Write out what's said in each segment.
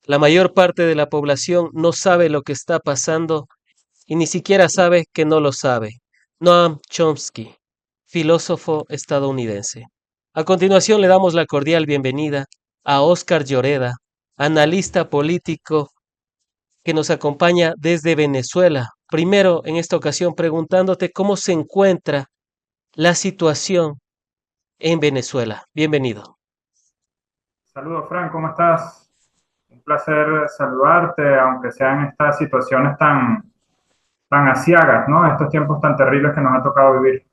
La mayor parte de la población no sabe lo que está pasando y ni siquiera sabe que no lo sabe. Noam Chomsky, filósofo estadounidense. A continuación le damos la cordial bienvenida a Óscar Lloreda, analista político que nos acompaña desde Venezuela. Primero, en esta ocasión, preguntándote cómo se encuentra la situación en Venezuela. Bienvenido. Saludos, Fran, ¿cómo estás? Un placer saludarte, aunque sean estas situaciones tan aciagas, ¿no? Estos tiempos tan terribles que nos ha tocado vivir.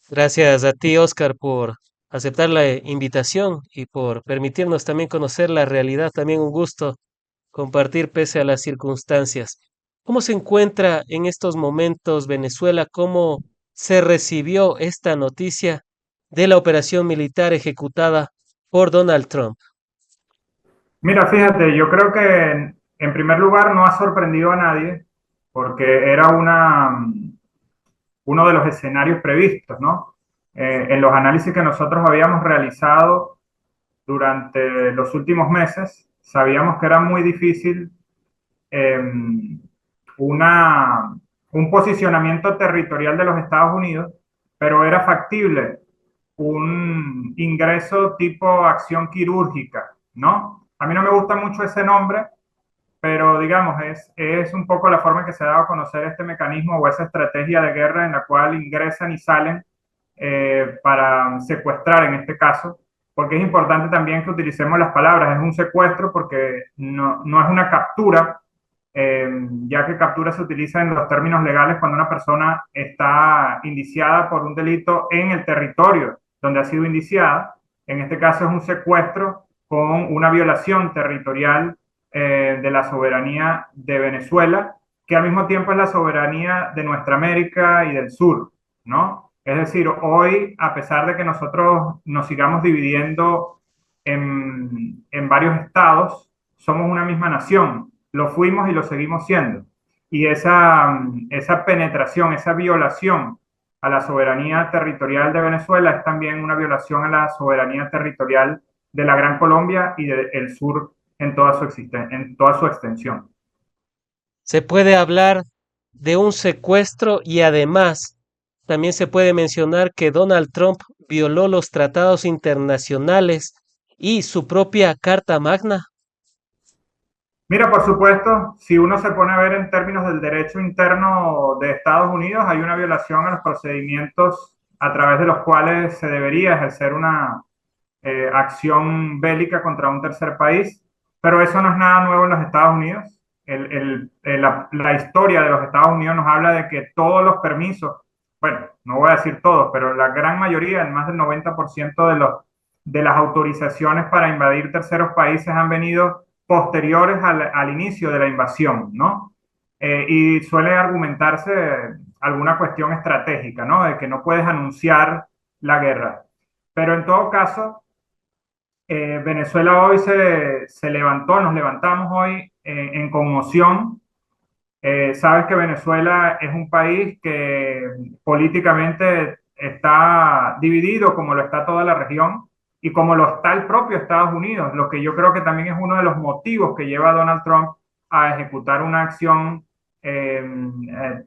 Gracias a ti, Oscar, por aceptar la invitación y por permitirnos también conocer la realidad. También un gusto compartir pese a las circunstancias. ¿Cómo se encuentra en estos momentos Venezuela? ¿Cómo se recibió esta noticia de la operación militar ejecutada por Donald Trump? Mira, fíjate, yo creo que en primer lugar no ha sorprendido a nadie porque era uno de los escenarios previstos, ¿no? En los análisis que nosotros habíamos realizado durante los últimos meses, sabíamos que era muy difícil eh, una, un posicionamiento territorial de los Estados Unidos, pero era factible un ingreso tipo acción quirúrgica, ¿no? A mí no me gusta mucho ese nombre, pero digamos, es un poco la forma en que se ha dado a conocer este mecanismo o esa estrategia de guerra en la cual ingresan y salen para secuestrar en este caso, porque es importante también que utilicemos las palabras, es un secuestro porque no es una captura, ya que captura se utiliza en los términos legales cuando una persona está indiciada por un delito en el territorio donde ha sido indiciada. En este caso es un secuestro con una violación territorial de la soberanía de Venezuela, que al mismo tiempo es la soberanía de nuestra América y del sur, ¿no? Es decir, hoy, a pesar de que nosotros nos sigamos dividiendo en varios estados, somos una misma nación, lo fuimos y lo seguimos siendo. Y esa penetración, esa violación a la soberanía territorial de Venezuela es también una violación a la soberanía territorial de la Gran Colombia y del sur en toda su extensión. Se puede hablar de un secuestro y además también se puede mencionar que Donald Trump violó los tratados internacionales y su propia Carta Magna. Mira, por supuesto, si uno se pone a ver en términos del derecho interno de Estados Unidos, hay una violación a los procedimientos a través de los cuales se debería ejercer una acción bélica contra un tercer país, pero eso no es nada nuevo en los Estados Unidos. La historia de los Estados Unidos nos habla de que todos los permisos, bueno, no voy a decir todos, pero la gran mayoría, el más del 90% de las autorizaciones para invadir terceros países han venido posteriores al inicio de la invasión, ¿no? Y suele argumentarse alguna cuestión estratégica, ¿no? De que no puedes anunciar la guerra. Pero en todo caso, Venezuela hoy se levantó, nos levantamos hoy en conmoción. Sabes que Venezuela es un país que políticamente está dividido, como lo está toda la región y como lo está el propio Estados Unidos, lo que yo creo que también es uno de los motivos que lleva a Donald Trump a ejecutar una acción de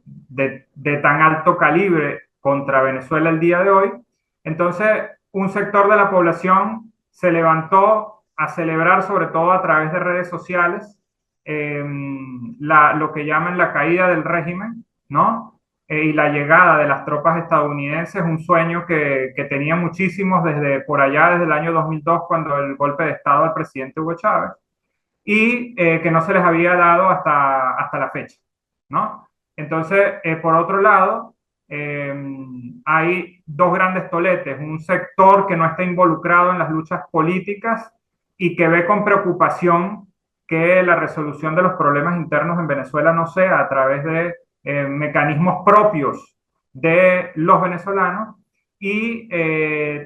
tan alto calibre contra Venezuela el día de hoy. Entonces, un sector de la población se levantó a celebrar, sobre todo a través de redes sociales, eh, lo que llaman la caída del régimen, ¿no? Y la llegada de las tropas estadounidenses, un sueño que tenían muchísimos desde por allá, desde el año 2002, cuando el golpe de Estado al presidente Hugo Chávez, y que no se les había dado hasta la fecha, ¿no? Entonces, por otro lado, eh, hay dos grandes toletes, un sector que no está involucrado en las luchas políticas y que ve con preocupación que la resolución de los problemas internos en Venezuela no sea a través de mecanismos propios de los venezolanos, y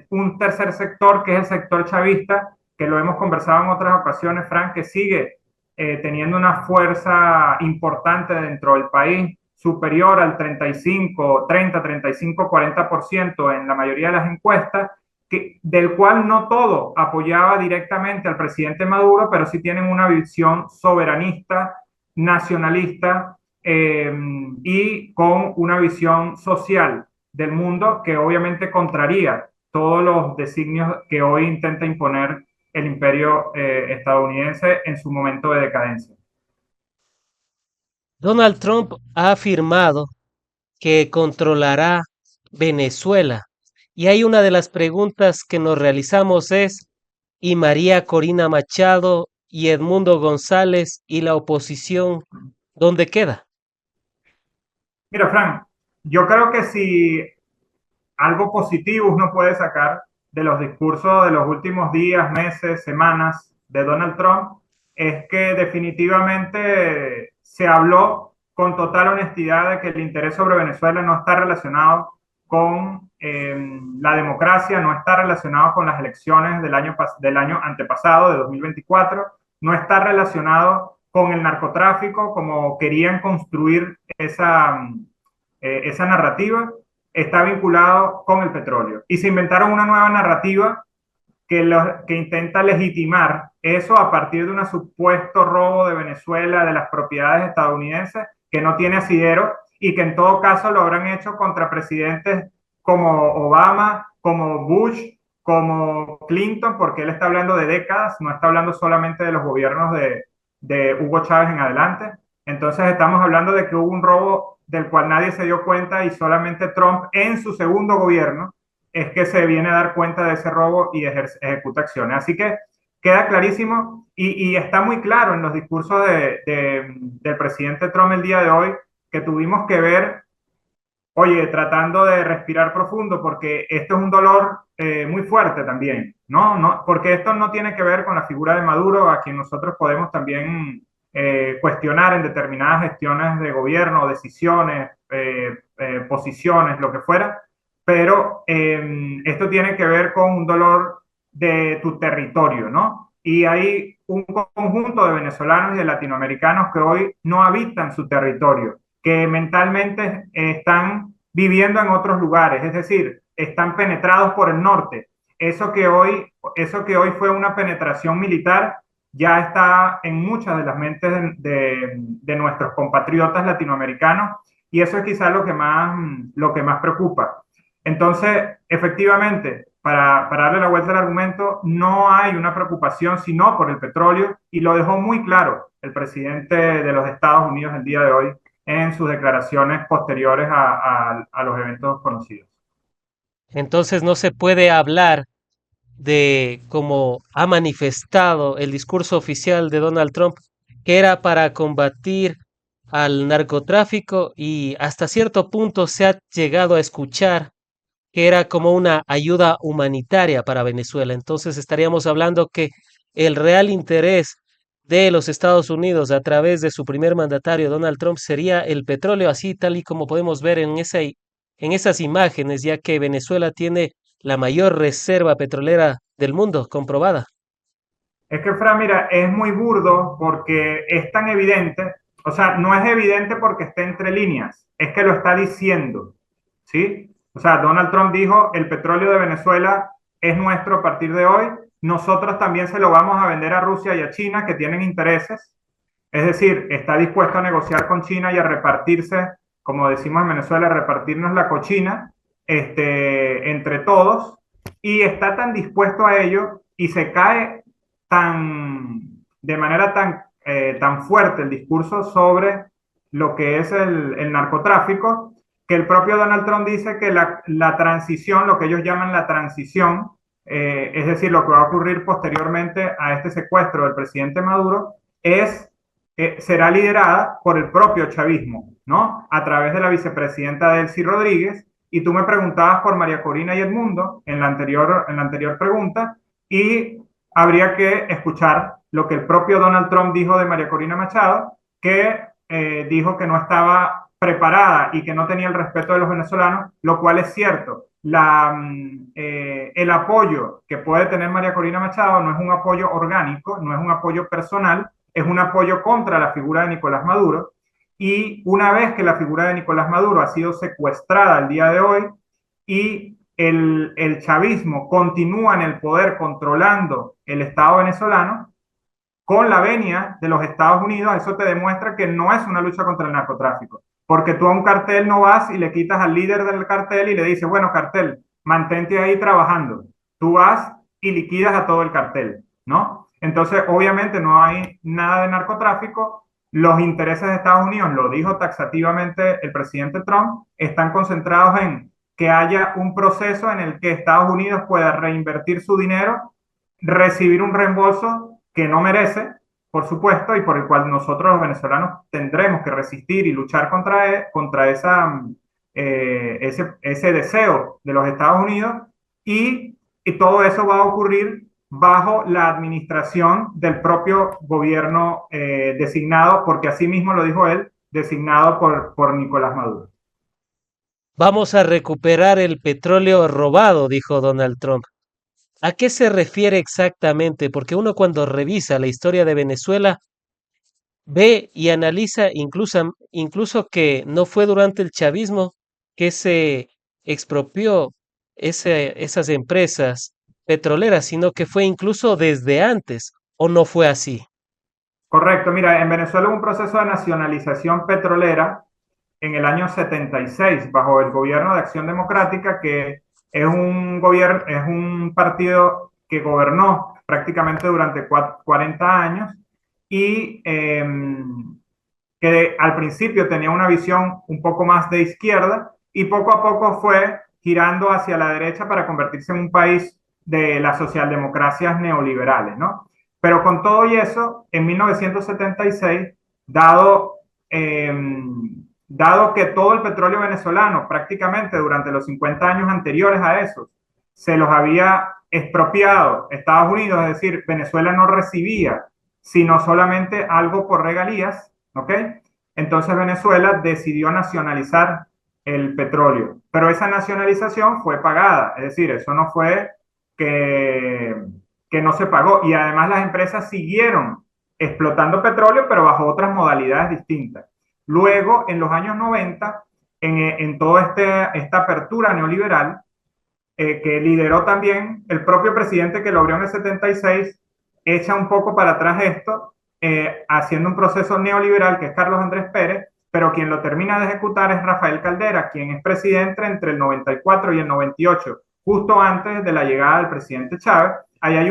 un tercer sector que es el sector chavista, que lo hemos conversado en otras ocasiones, Frank, que sigue teniendo una fuerza importante dentro del país, superior al 35, 30, 35, 40% en la mayoría de las encuestas, del cual no todo apoyaba directamente al presidente Maduro, pero sí tienen una visión soberanista, nacionalista y con una visión social del mundo que obviamente contraría todos los designios que hoy intenta imponer el imperio estadounidense en su momento de decadencia. Donald Trump ha afirmado que controlará Venezuela. Y hay una de las preguntas que nos realizamos es, ¿y María Corina Machado y Edmundo González y la oposición, dónde queda? Mira, Frank, yo creo que si algo positivo uno puede sacar de los discursos de los últimos días, meses, semanas de Donald Trump es que definitivamente se habló con total honestidad de que el interés sobre Venezuela no está relacionado con la democracia, no está relacionado con las elecciones del año antepasado, de 2024, no está relacionado con el narcotráfico, como querían construir esa narrativa, está vinculado con el petróleo. Y se inventaron una nueva narrativa que intenta legitimar eso a partir de un supuesto robo de Venezuela de las propiedades estadounidenses que no tiene asidero y que en todo caso lo habrán hecho contra presidentes como Obama, como Bush, como Clinton, porque él está hablando de décadas, no está hablando solamente de los gobiernos de Hugo Chávez en adelante. Entonces estamos hablando de que hubo un robo del cual nadie se dio cuenta y solamente Trump en su segundo gobierno es que se viene a dar cuenta de ese robo y ejecuta acciones. Así que queda clarísimo y está muy claro en los discursos del presidente Trump el día de hoy que tuvimos que ver, oye, tratando de respirar profundo porque esto es un dolor muy fuerte también, ¿no? ¿no? Porque esto no tiene que ver con la figura de Maduro, a quien nosotros podemos también cuestionar en determinadas gestiones de gobierno, decisiones, posiciones, lo que fuera, pero esto tiene que ver con un dolor de tu territorio, ¿no? Y hay un conjunto de venezolanos y de latinoamericanos que hoy no habitan su territorio, que mentalmente están viviendo en otros lugares, es decir, están penetrados por el norte. Eso que hoy fue una penetración militar ya está en muchas de las mentes de nuestros compatriotas latinoamericanos y eso es quizás lo que más preocupa. Entonces, efectivamente, para darle la vuelta al argumento, no hay una preocupación sino por el petróleo y lo dejó muy claro el presidente de los Estados Unidos el día de hoy en sus declaraciones posteriores a los eventos conocidos. Entonces no se puede hablar de, como ha manifestado el discurso oficial de Donald Trump, que era para combatir al narcotráfico y hasta cierto punto se ha llegado a escuchar que era como una ayuda humanitaria para Venezuela. Entonces estaríamos hablando que el real interés de los Estados Unidos a través de su primer mandatario, Donald Trump, sería el petróleo, así tal y como podemos ver en esas imágenes, ya que Venezuela tiene la mayor reserva petrolera del mundo comprobada. Es que, Fran, mira, es muy burdo porque es tan evidente, o sea, no es evidente porque esté entre líneas, es que lo está diciendo, ¿sí? O sea, Donald Trump dijo, el petróleo de Venezuela es nuestro a partir de hoy, nosotros también se lo vamos a vender a Rusia y a China que tienen intereses, es decir, está dispuesto a negociar con China y a repartirse, como decimos en Venezuela, a repartirnos la cochina entre todos, y está tan dispuesto a ello y se cae de manera tan fuerte el discurso sobre lo que es el narcotráfico, que el propio Donald Trump dice que la transición, lo que ellos llaman la transición, es decir, lo que va a ocurrir posteriormente a este secuestro del presidente Maduro, será liderada por el propio chavismo, ¿no? A través de la vicepresidenta Delcy Rodríguez. Y tú me preguntabas por María Corina y Edmundo en la anterior pregunta, y habría que escuchar lo que el propio Donald Trump dijo de María Corina Machado, que dijo que no estaba preparada y que no tenía el respeto de los venezolanos, lo cual es cierto. El apoyo que puede tener María Corina Machado no es un apoyo orgánico, no es un apoyo personal, es un apoyo contra la figura de Nicolás Maduro. Y una vez que la figura de Nicolás Maduro ha sido secuestrada el día de hoy y el chavismo continúa en el poder controlando el Estado venezolano, con la venia de los Estados Unidos, eso te demuestra que no es una lucha contra el narcotráfico, porque tú a un cartel no vas y le quitas al líder del cartel y le dices, bueno, cartel, mantente ahí trabajando. Tú vas y liquidas a todo el cartel, ¿no? Entonces, obviamente no hay nada de narcotráfico. Los intereses de Estados Unidos, lo dijo taxativamente el presidente Trump, están concentrados en que haya un proceso en el que Estados Unidos pueda reinvertir su dinero, recibir un reembolso que no merece, por supuesto, y por el cual nosotros los venezolanos tendremos que resistir y luchar contra ese deseo de los Estados Unidos, y todo eso va a ocurrir bajo la administración del propio gobierno designado, porque así mismo lo dijo él, designado por Nicolás Maduro. Vamos a recuperar el petróleo robado, dijo Donald Trump. ¿A qué se refiere exactamente? Porque uno cuando revisa la historia de Venezuela ve y analiza incluso que no fue durante el chavismo que se expropió esas empresas petroleras, sino que fue incluso desde antes, ¿o no fue así? Correcto, mira, en Venezuela hubo un proceso de nacionalización petrolera en el año 76 bajo el gobierno de Acción Democrática, que es un partido que gobernó prácticamente durante 40 años y que al principio tenía una visión un poco más de izquierda y poco a poco fue girando hacia la derecha para convertirse en un país de las socialdemocracias neoliberales, ¿no? Pero con todo y eso, en 1976, dado, eh, dado que todo el petróleo venezolano, prácticamente durante los 50 años anteriores a eso, se los había expropiado Estados Unidos, es decir, Venezuela no recibía sino solamente algo por regalías, ¿ok? Entonces Venezuela decidió nacionalizar el petróleo, pero esa nacionalización fue pagada, es decir, eso no fue que, que no se pagó, y además las empresas siguieron explotando petróleo, pero bajo otras modalidades distintas. Luego, en los años 90, en toda esta apertura neoliberal, que lideró también el propio presidente que logró en el 76, echa un poco para atrás esto, haciendo un proceso neoliberal que es Carlos Andrés Pérez, pero quien lo termina de ejecutar es Rafael Caldera, quien es presidente entre el 94 y el 98, justo antes de la llegada del presidente Chávez. Ahí hay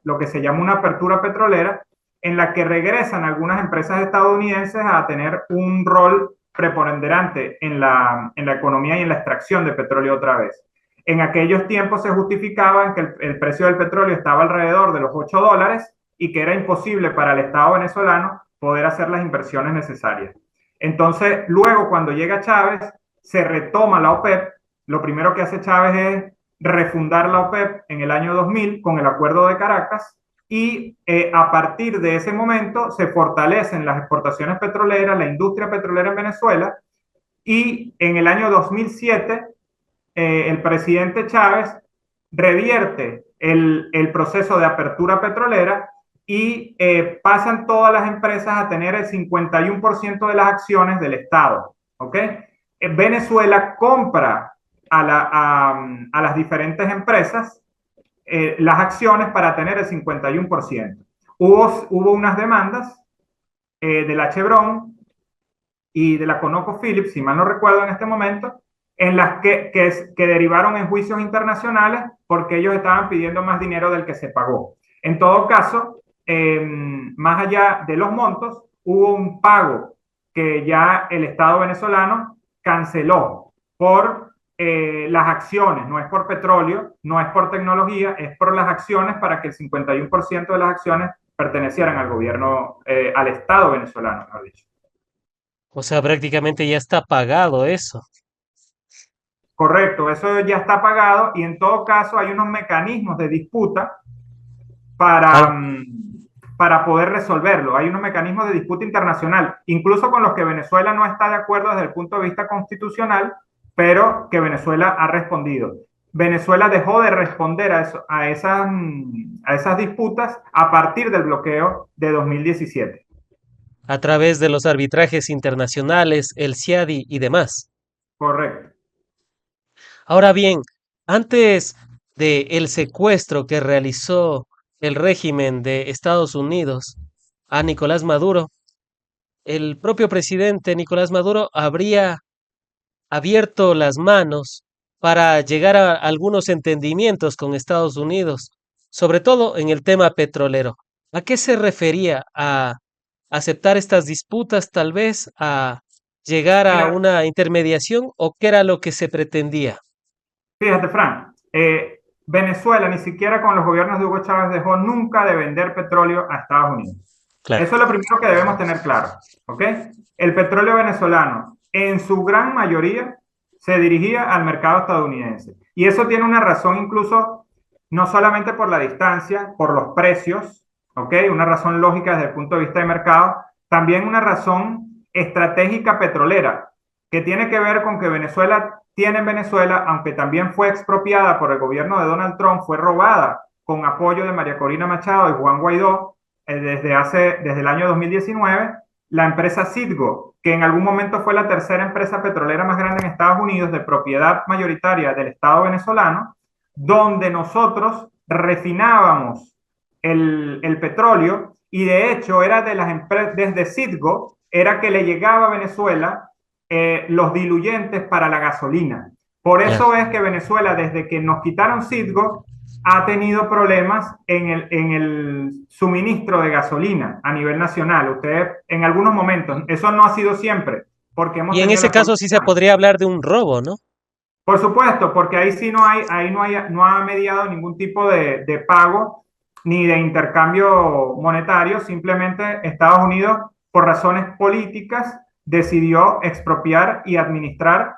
lo que se llama una apertura petrolera, en la que regresan algunas empresas estadounidenses a tener un rol preponderante en la economía y en la extracción de petróleo otra vez. En aquellos tiempos se justificaba en que el precio del petróleo estaba alrededor de los $8 y que era imposible para el Estado venezolano poder hacer las inversiones necesarias. Entonces, luego cuando llega Chávez, se retoma la OPEP. Lo primero que hace Chávez es refundar la OPEP en el año 2000 con el Acuerdo de Caracas, y a partir de ese momento se fortalecen las exportaciones petroleras, la industria petrolera en Venezuela, y en el año 2007 el presidente Chávez revierte el proceso de apertura petrolera y pasan todas las empresas a tener el 51% de las acciones del Estado. ¿Ok? Venezuela compra a las diferentes empresas las acciones para tener el 51%. Hubo unas demandas de la Chevron y de la ConocoPhillips, si mal no recuerdo en este momento, en las que derivaron en juicios internacionales porque ellos estaban pidiendo más dinero del que se pagó. En todo caso, más allá de los montos, hubo un pago que ya el Estado venezolano canceló por las acciones, no es por petróleo, no es por tecnología, es por las acciones, para que el 51% de las acciones pertenecieran al gobierno, al Estado venezolano, mejor dicho. O sea, prácticamente ya está pagado eso. Correcto, eso ya está pagado, y en todo caso hay unos mecanismos de disputa para, Al- para poder resolverlo. Hay unos mecanismos de disputa internacional, incluso con los que Venezuela no está de acuerdo desde el punto de vista constitucional, pero que Venezuela ha respondido. Venezuela dejó de responder a esas disputas a partir del bloqueo de 2017. a través de los arbitrajes internacionales, el CIADI y demás. Correcto. Ahora bien, Antes de el secuestro que realizó el régimen de Estados Unidos a Nicolás Maduro, el propio presidente Nicolás Maduro habría abierto las manos para llegar a algunos entendimientos con Estados Unidos, sobre todo en el tema petrolero. ¿A qué se refería? ¿A aceptar estas disputas, tal vez a llegar a Mira, una intermediación o qué era lo que se pretendía? fíjate, Frank, Venezuela ni siquiera con los gobiernos de Hugo Chávez dejó nunca de vender petróleo a Estados Unidos. Claro, Eso es lo primero que debemos tener claro, ¿ok? El petróleo venezolano, en su gran mayoría, se dirigía al mercado estadounidense. Y eso tiene una razón incluso, no solamente por la distancia, por los precios, ¿ok? Una razón lógica desde el punto de vista de mercado, también una razón estratégica petrolera, que tiene que ver con que Venezuela tiene en Venezuela, aunque también fue expropiada por el gobierno de Donald Trump, fue robada con apoyo de María Corina Machado y Juan Guaidó desde el año 2019, la empresa Citgo, que en algún momento fue la tercera empresa petrolera más grande en Estados Unidos, de propiedad mayoritaria del Estado venezolano, donde nosotros refinábamos el petróleo y de hecho era de las empresas, desde Citgo, era que le llegaba a Venezuela los diluyentes para la gasolina. Por ya. eso es que Venezuela, desde que nos quitaron Citgo, ha tenido problemas en el suministro de gasolina a nivel nacional. Ustedes, en algunos momentos, eso no ha sido siempre, porque hemos Y en tenido el ese apoyo caso sí se mexicano. podría hablar de un robo, ¿no? Por supuesto, porque ahí sí no ha mediado ningún tipo de pago ni de intercambio monetario. Simplemente Estados Unidos, por razones políticas, decidió expropiar y administrar,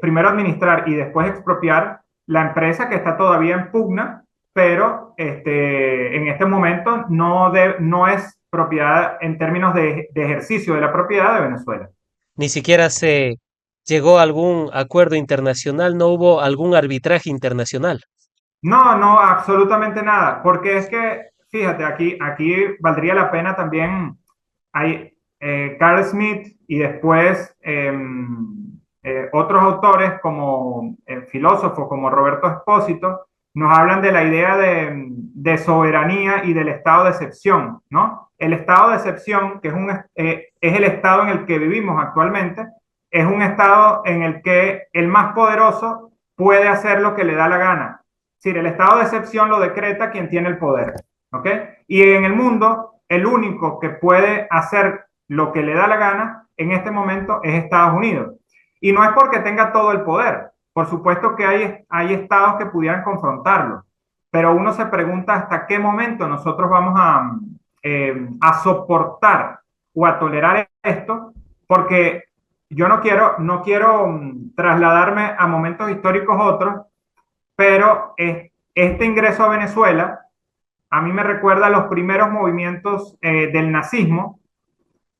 primero administrar y después expropiar la empresa que está todavía en pugna, pero en este momento no es propiedad en términos de ejercicio de la propiedad de Venezuela. Ni siquiera se llegó a algún acuerdo internacional, no hubo algún arbitraje internacional. No, no, absolutamente nada, porque es que, fíjate, aquí valdría la pena también, hay Carl Smith y después otros autores como filósofos como Roberto Espósito, nos hablan de la idea de soberanía y del estado de excepción, ¿no? El estado de excepción, que es el estado en el que vivimos actualmente, es un estado en el que el más poderoso puede hacer lo que le da la gana. Es decir, el estado de excepción lo decreta quien tiene el poder. ¿Ok? Y en el mundo, el único que puede hacer lo que le da la gana en este momento es Estados Unidos. Y no es porque tenga todo el poder. Por supuesto que hay estados que pudieran confrontarlo. Pero uno se pregunta hasta qué momento nosotros vamos a soportar o a tolerar esto, porque yo no quiero trasladarme a momentos históricos otros, pero este ingreso a Venezuela a mí me recuerda a los primeros movimientos del nazismo,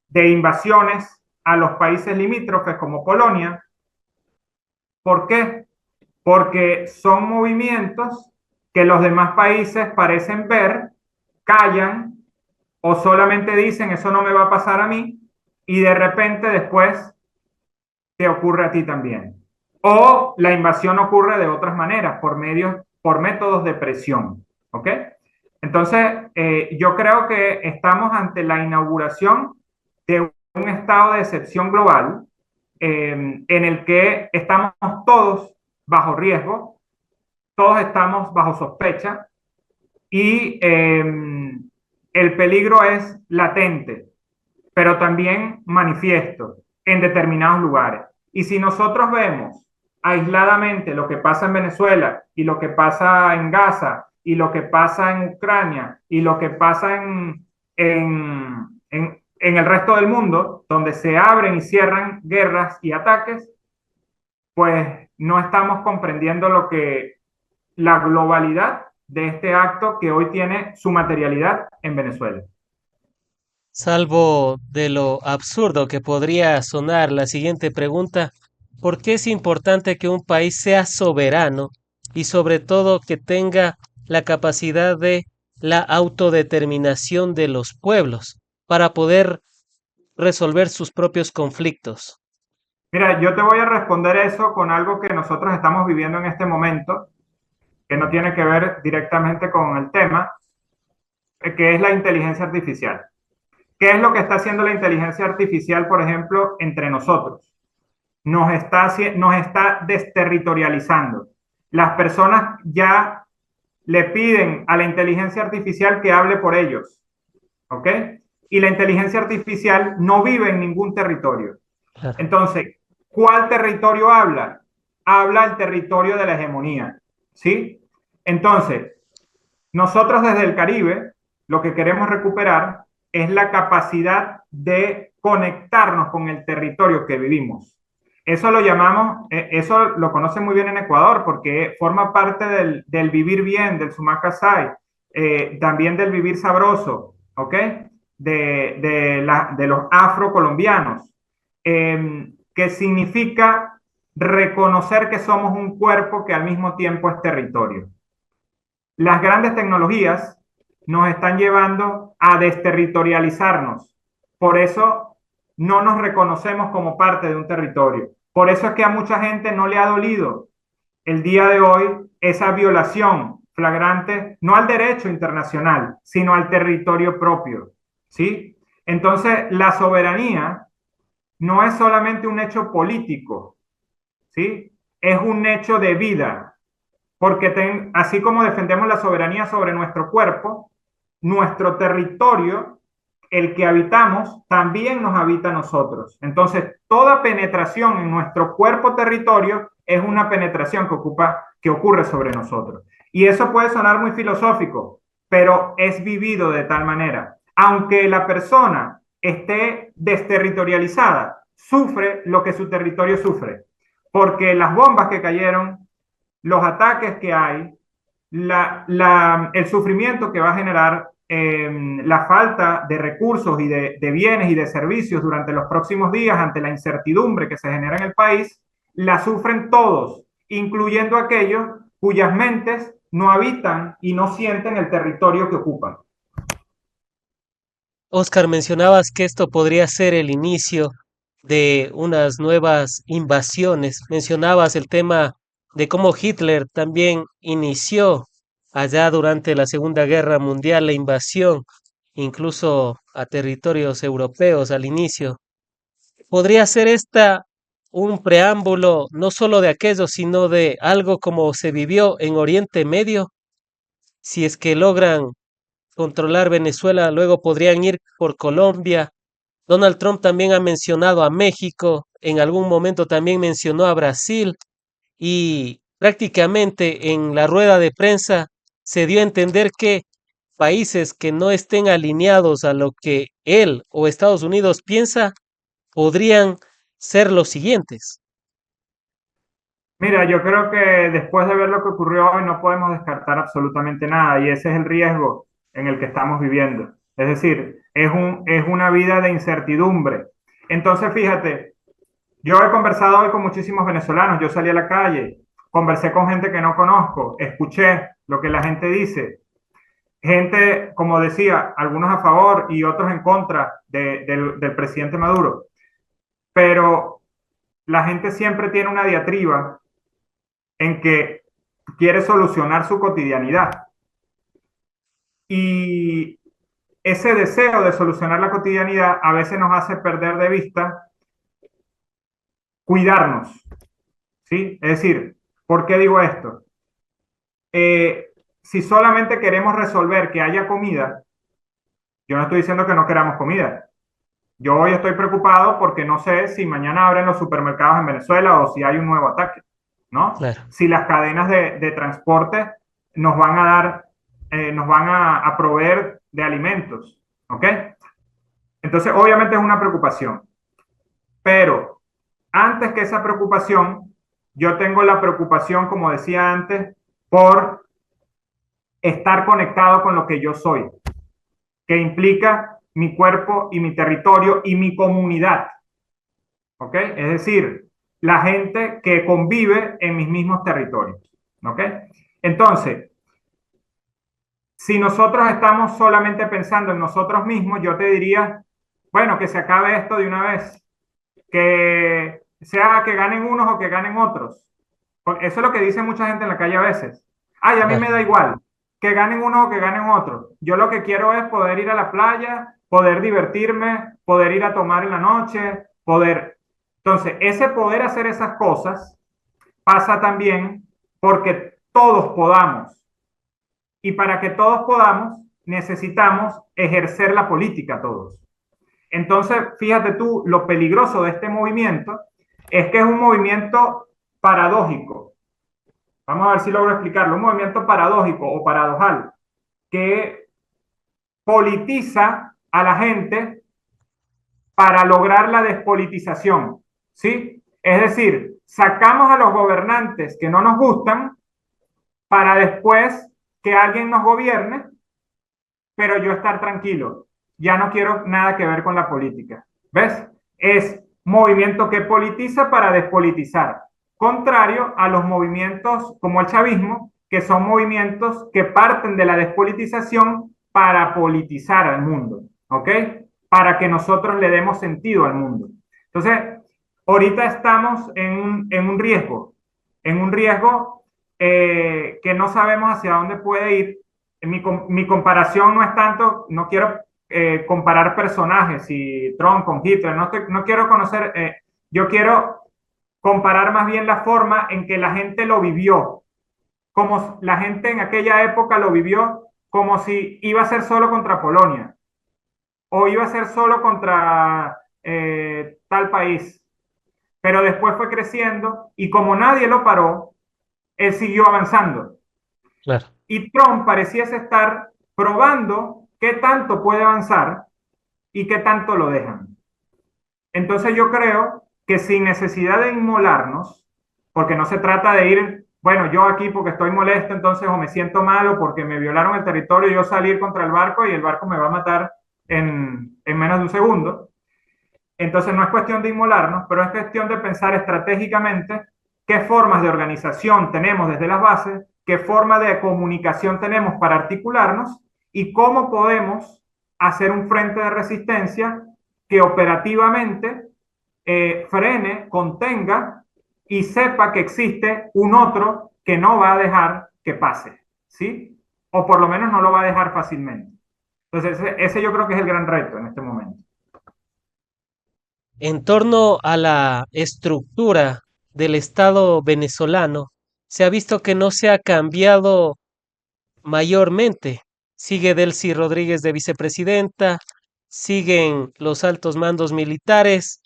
de invasiones a los países limítrofes como Polonia. ¿Por qué? Porque son movimientos que los demás países parecen ver, callan o solamente dicen eso no me va a pasar a mí y de repente después te ocurre a ti también. O la invasión ocurre de otras maneras, por métodos de presión. ¿Ok? Entonces, yo creo que estamos ante la inauguración de un estado de excepción global en el que estamos todos bajo riesgo, todos estamos bajo sospecha y el peligro es latente, pero también manifiesto en determinados lugares. Y si nosotros vemos aisladamente lo que pasa en Venezuela y lo que pasa en Gaza y lo que pasa en Ucrania y lo que pasa en el resto del mundo, donde se abren y cierran guerras y ataques, pues no estamos comprendiendo la globalidad de este acto que hoy tiene su materialidad en Venezuela. Salvo de lo absurdo que podría sonar la siguiente pregunta, ¿por qué es importante que un país sea soberano y sobre todo que tenga la capacidad de la autodeterminación de los pueblos para poder resolver sus propios conflictos? Mira, yo te voy a responder eso con algo que nosotros estamos viviendo en este momento, que no tiene que ver directamente con el tema, que es la inteligencia artificial. ¿Qué es lo que está haciendo la inteligencia artificial, por ejemplo, entre nosotros? Nos está desterritorializando. Las personas ya le piden a la inteligencia artificial que hable por ellos, ¿ok? Y la inteligencia artificial no vive en ningún territorio. Claro. Entonces, ¿cuál territorio habla? Habla el territorio de la hegemonía, ¿sí? Entonces, nosotros desde el Caribe lo que queremos recuperar es la capacidad de conectarnos con el territorio que vivimos. Eso lo llamamos, eso lo conocen muy bien en Ecuador porque forma parte del vivir bien, del Sumaca también del vivir sabroso, ¿ok? De los afrocolombianos, que significa reconocer que somos un cuerpo que al mismo tiempo es territorio. Las grandes tecnologías nos están llevando a desterritorializarnos. Por eso no nos reconocemos como parte de un territorio. Por eso es que a mucha gente no le ha dolido el día de hoy esa violación flagrante, no al derecho internacional, sino al territorio propio. ¿Sí? Entonces, la soberanía no es solamente un hecho político, ¿sí? Es un hecho de vida, porque así como defendemos la soberanía sobre nuestro cuerpo, nuestro territorio, el que habitamos, también nos habita a nosotros. Entonces, toda penetración en nuestro cuerpo-territorio es una penetración que ocurre sobre nosotros. Y eso puede sonar muy filosófico, pero es vivido de tal manera. Aunque la persona esté desterritorializada, sufre lo que su territorio sufre, porque las bombas que cayeron, los ataques que hay, el sufrimiento que va a generar la falta de recursos y de bienes y de servicios durante los próximos días ante la incertidumbre que se genera en el país, la sufren todos, incluyendo aquellos cuyas mentes no habitan y no sienten el territorio que ocupan. Oscar, mencionabas que esto podría ser el inicio de unas nuevas invasiones. Mencionabas el tema de cómo Hitler también inició allá durante la Segunda Guerra Mundial la invasión, incluso a territorios europeos al inicio. ¿Podría ser esta un preámbulo no solo de aquello, sino de algo como se vivió en Oriente Medio? Si es que logran controlar Venezuela, luego podrían ir por Colombia. Donald Trump también ha mencionado a México, en algún momento también mencionó a Brasil y prácticamente en la rueda de prensa se dio a entender que países que no estén alineados a lo que él o Estados Unidos piensa podrían ser los siguientes. Mira, yo creo que después de ver lo que ocurrió hoy no podemos descartar absolutamente nada y ese es el riesgo en el que estamos viviendo. Es decir, es una vida de incertidumbre. Entonces, fíjate, yo he conversado hoy con muchísimos venezolanos, yo salí a la calle, conversé con gente que no conozco, escuché lo que la gente dice. Gente, como decía, algunos a favor y otros en contra del presidente Maduro. Pero la gente siempre tiene una diatriba en que quiere solucionar su cotidianidad. Y ese deseo de solucionar la cotidianidad a veces nos hace perder de vista cuidarnos, ¿sí? Es decir, ¿por qué digo esto? Si solamente queremos resolver que haya comida, yo no estoy diciendo que no queramos comida. Yo hoy estoy preocupado porque no sé si mañana abren los supermercados en Venezuela o si hay un nuevo ataque, ¿no? Claro. Si las cadenas de transporte nos van a dar, nos van a proveer de alimentos, ¿ok? Entonces, obviamente es una preocupación, pero antes que esa preocupación, yo tengo la preocupación, como decía antes, por estar conectado con lo que yo soy, que implica mi cuerpo y mi territorio y mi comunidad, ¿ok? Es decir, la gente que convive en mis mismos territorios, ¿ok? Entonces, si nosotros estamos solamente pensando en nosotros mismos, yo te diría, bueno, que se acabe esto de una vez, que sea que ganen unos o que ganen otros. Porque eso es lo que dice mucha gente en la calle a veces. Ay, a mí me Claro. da igual que ganen uno o que ganen otro. Yo lo que quiero es poder ir a la playa, poder divertirme, poder ir a tomar en la noche, poder. Entonces, ese poder hacer esas cosas pasa también porque todos podamos. Y para que todos podamos, necesitamos ejercer la política todos. Entonces, fíjate tú, lo peligroso de este movimiento es que es un movimiento paradójico. Vamos a ver si logro explicarlo. Un movimiento paradójico o paradojal que politiza a la gente para lograr la despolitización. ¿Sí? Es decir, sacamos a los gobernantes que no nos gustan para después que alguien nos gobierne, pero yo estar tranquilo. Ya no quiero nada que ver con la política. ¿Ves? Es movimiento que politiza para despolitizar, contrario a los movimientos como el chavismo, que son movimientos que parten de la despolitización para politizar al mundo, ¿ok? Para que nosotros le demos sentido al mundo. Entonces, ahorita estamos en un riesgo que no sabemos hacia dónde puede ir. Mi comparación no es tanto, no quiero comparar personajes y Trump con Hitler, no quiero conocer, yo quiero comparar más bien la forma en que la gente lo vivió, como la gente en aquella época lo vivió como si iba a ser solo contra Polonia o iba a ser solo contra tal país, pero después fue creciendo y como nadie lo paró, él siguió avanzando. Claro. Y Trump pareciese estar probando qué tanto puede avanzar y qué tanto lo dejan. Entonces yo creo que sin necesidad de inmolarnos, porque no se trata de ir, bueno, yo aquí porque estoy molesto, entonces o me siento malo porque me violaron el territorio, yo salir contra el barco y el barco me va a matar en menos de un segundo. Entonces no es cuestión de inmolarnos, pero es cuestión de pensar estratégicamente qué formas de organización tenemos desde las bases, qué forma de comunicación tenemos para articularnos y cómo podemos hacer un frente de resistencia que operativamente frene, contenga y sepa que existe un otro que no va a dejar que pase, ¿sí? O por lo menos no lo va a dejar fácilmente. Entonces, ese yo creo que es el gran reto en este momento. En torno a la estructura del Estado venezolano, se ha visto que no se ha cambiado mayormente. Sigue Delcy Rodríguez de vicepresidenta, siguen los altos mandos militares,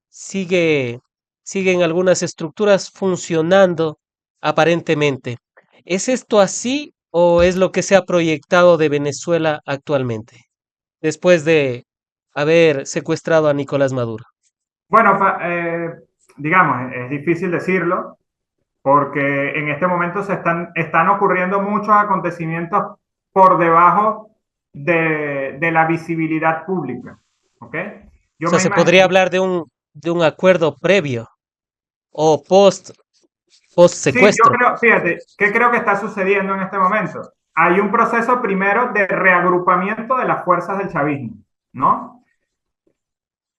sigue, siguen algunas estructuras funcionando aparentemente. ¿Es esto así o es lo que se ha proyectado de Venezuela actualmente, después de haber secuestrado a Nicolás Maduro? Bueno, digamos, es difícil decirlo porque en este momento están ocurriendo muchos acontecimientos por debajo de la visibilidad pública. ¿Ok? O Yo sea, me se podría imagino. hablar de un acuerdo previo o post Sí, yo secuestro. creo, fíjate, ¿qué creo que está sucediendo en este momento? Hay un proceso primero de reagrupamiento de las fuerzas del chavismo, ¿no?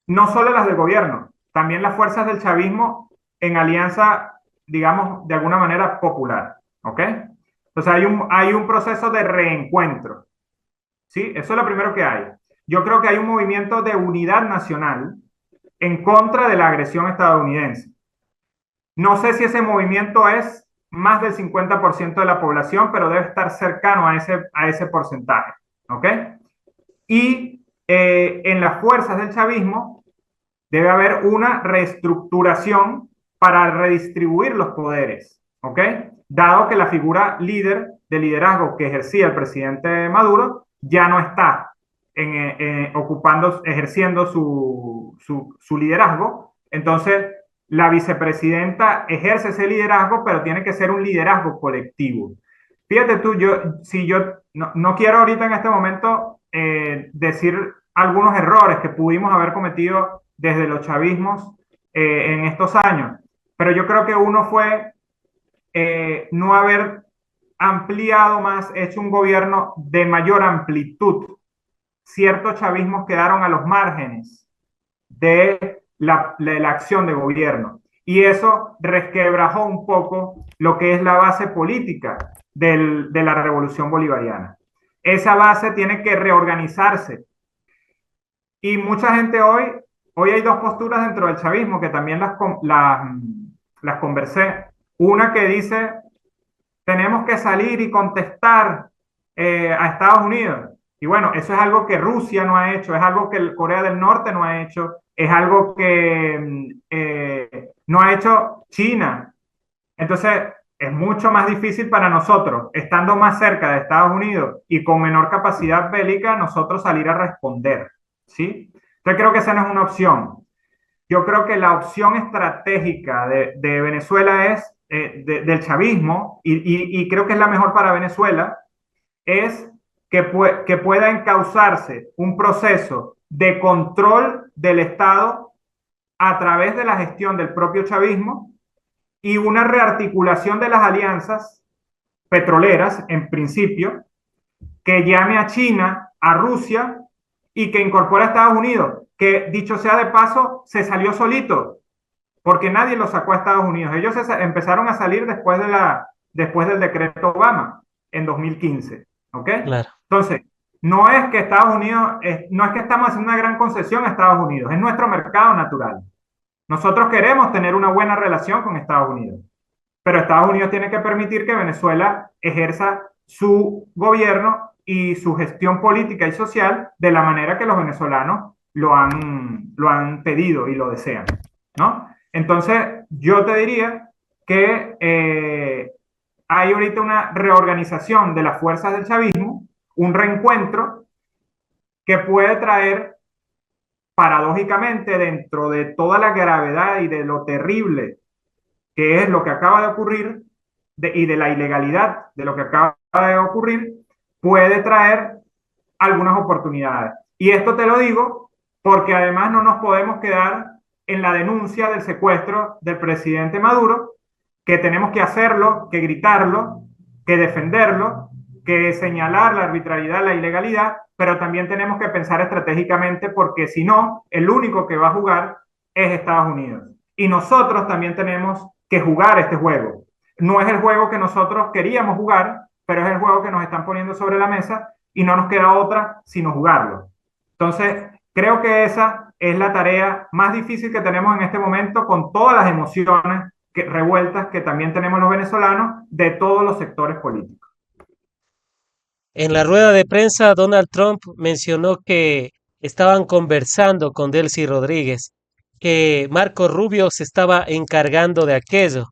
No solo las del gobierno, también las fuerzas del chavismo en alianza, digamos, de alguna manera popular, ¿ok? Entonces hay un proceso de reencuentro, ¿sí? Eso es lo primero que hay. Yo creo que hay un movimiento de unidad nacional en contra de la agresión estadounidense. No sé si ese movimiento es más del 50% de la población, pero debe estar cercano a ese porcentaje, ¿ok? Y en las fuerzas del chavismo debe haber una reestructuración para redistribuir los poderes, ¿ok? Dado que la figura líder de liderazgo que ejercía el presidente Maduro ya no está ejerciendo su liderazgo, entonces la vicepresidenta ejerce ese liderazgo, pero tiene que ser un liderazgo colectivo. Fíjate tú, si yo no quiero ahorita en este momento decir algunos errores que pudimos haber cometido desde los chavismos en estos años, pero yo creo que uno fue no haber ampliado más, hecho un gobierno de mayor amplitud. Ciertos chavismos quedaron a los márgenes de la acción de gobierno. y eso resquebrajó un poco lo que es la base política de la revolución bolivariana. Esa base tiene que reorganizarse y mucha gente hoy hay dos posturas dentro del chavismo que también las conversé. Una que dice, tenemos que salir y contestar a Estados Unidos. Y bueno, eso es algo que Rusia no ha hecho, es algo que Corea del Norte no ha hecho, es algo que no ha hecho China. Entonces, es mucho más difícil para nosotros, estando más cerca de Estados Unidos y con menor capacidad bélica, nosotros salir a responder, ¿sí? Entonces, creo que esa no es una opción. Yo creo que la opción estratégica de Venezuela es, del chavismo, y creo que es la mejor para Venezuela, es que pueda encauzarse un proceso de control del Estado a través de la gestión del propio chavismo y una rearticulación de las alianzas petroleras, en principio, que llame a China, a Rusia y que incorpore a Estados Unidos, que dicho sea de paso, se salió solito, porque nadie lo sacó a Estados Unidos. Ellos empezaron a salir después del decreto Obama en 2015. ¿Ok? Claro. Entonces, no es que Estados Unidos, no es que estamos haciendo una gran concesión a Estados Unidos, es nuestro mercado natural. Nosotros queremos tener una buena relación con Estados Unidos, pero Estados Unidos tiene que permitir que Venezuela ejerza su gobierno y su gestión política y social de la manera que los venezolanos lo han pedido y lo desean, ¿no? Entonces, yo te diría que hay ahorita una reorganización de las fuerzas del chavismo, un reencuentro que puede traer, paradójicamente, dentro de toda la gravedad y de lo terrible que es lo que acaba de ocurrir y de la ilegalidad de lo que acaba de ocurrir, puede traer algunas oportunidades. Y esto te lo digo porque además no nos podemos quedar en la denuncia del secuestro del presidente Maduro, que tenemos que hacerlo, que gritarlo, que defenderlo, que señalar la arbitrariedad, la ilegalidad, pero también tenemos que pensar estratégicamente porque si no, el único que va a jugar es Estados Unidos. Y nosotros también tenemos que jugar este juego. No es el juego que nosotros queríamos jugar, pero es el juego que nos están poniendo sobre la mesa y no nos queda otra sino jugarlo. Entonces, creo que esa es la tarea más difícil que tenemos en este momento con todas las emociones revueltas que también tenemos los venezolanos de todos los sectores políticos. En la rueda de prensa, Donald Trump mencionó que estaban conversando con Delcy Rodríguez, que Marco Rubio se estaba encargando de aquello.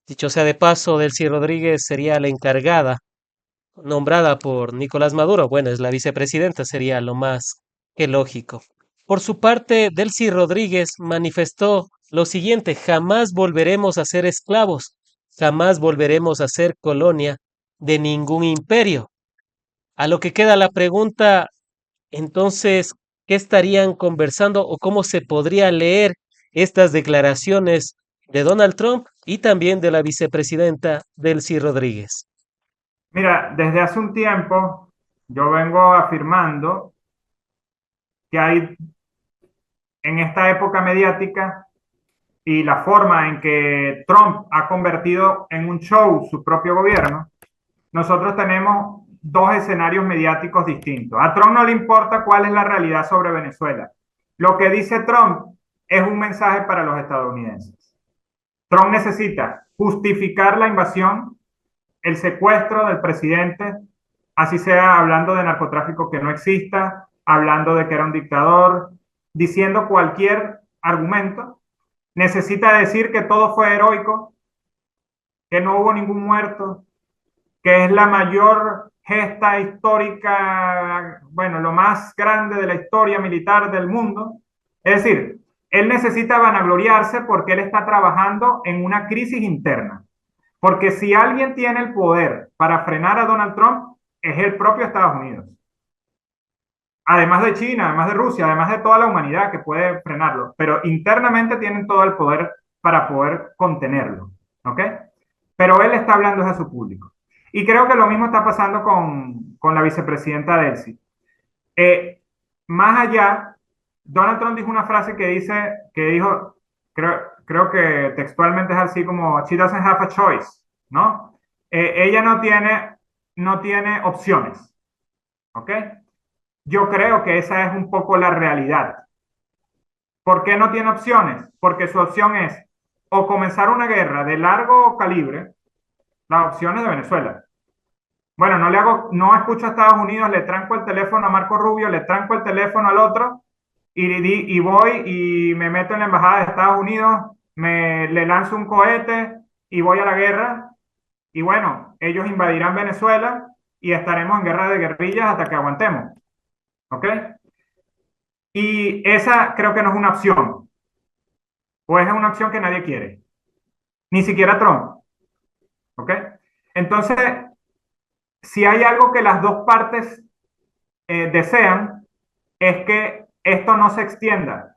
Dicho sea de paso, Delcy Rodríguez sería la encargada, nombrada por Nicolás Maduro. Bueno, es la vicepresidenta, sería lo más que lógico. Por su parte, Delcy Rodríguez manifestó lo siguiente: jamás volveremos a ser esclavos, jamás volveremos a ser colonia de ningún imperio. A lo que queda la pregunta, entonces, ¿qué estarían conversando o cómo se podría leer estas declaraciones de Donald Trump y también de la vicepresidenta Delcy Rodríguez? Mira, desde hace un tiempo yo vengo afirmando que hay en esta época mediática y la forma en que Trump ha convertido en un show su propio gobierno, nosotros tenemos dos escenarios mediáticos distintos. A Trump no le importa cuál es la realidad sobre Venezuela. Lo que dice Trump es un mensaje para los estadounidenses. Trump necesita justificar la invasión, el secuestro del presidente, así sea hablando de narcotráfico que no exista, hablando de que era un dictador, diciendo cualquier argumento. Necesita decir que todo fue heroico, que no hubo ningún muerto, que es la mayor gesta histórica, bueno, lo más grande de la historia militar del mundo. Es decir, él necesita vanagloriarse porque él está trabajando en una crisis interna. Porque si alguien tiene el poder para frenar a Donald Trump, es el propio Estados Unidos. Además de China, además de Rusia, además de toda la humanidad que puede frenarlo. Pero internamente tienen todo el poder para poder contenerlo. ¿Ok? Pero él está hablando a su público. Y creo que lo mismo está pasando con la vicepresidenta Delcy. Más allá, Donald Trump dijo una frase que dijo, creo, creo que textualmente es así como, she doesn't have a choice, ¿no? Ella no tiene opciones, ¿ok? Yo creo que esa es un poco la realidad. ¿Por qué no tiene opciones? Porque su opción es o comenzar una guerra de largo calibre, las opciones de Venezuela. Bueno, no escucho a Estados Unidos, le tranco el teléfono a Marco Rubio, le tranco el teléfono al otro y voy y me meto en la embajada de Estados Unidos, le lanzo un cohete y voy a la guerra. Y bueno, ellos invadirán Venezuela y estaremos en guerra de guerrillas hasta que aguantemos. ¿Ok? Y esa creo que no es una opción, o es una opción que nadie quiere, ni siquiera Trump. ¿Ok? Entonces, si hay algo que las dos partes desean, es que esto no se extienda.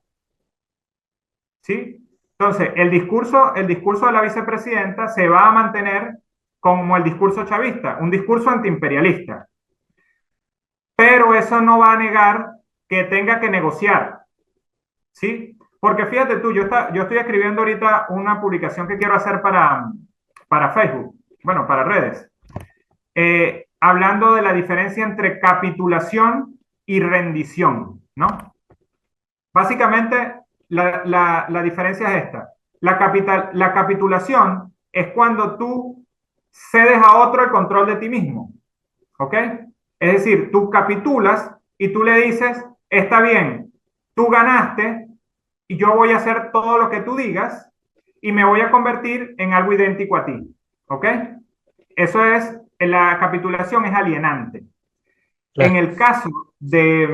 ¿Sí? Entonces, el discurso de la vicepresidenta se va a mantener como el discurso chavista, un discurso antiimperialista. Pero eso no va a negar que tenga que negociar. ¿Sí? Porque fíjate tú, yo estoy escribiendo ahorita una publicación que quiero hacer para Facebook, bueno, para redes, hablando de la diferencia entre capitulación y rendición, ¿no? Básicamente, la diferencia es esta. La capitulación es cuando tú cedes a otro el control de ti mismo, ¿ok? Es decir, tú capitulas y tú le dices, está bien, tú ganaste y yo voy a hacer todo lo que tú digas y me voy a convertir en algo idéntico a ti, ¿ok? Eso es, la capitulación es alienante. En Claro. el caso de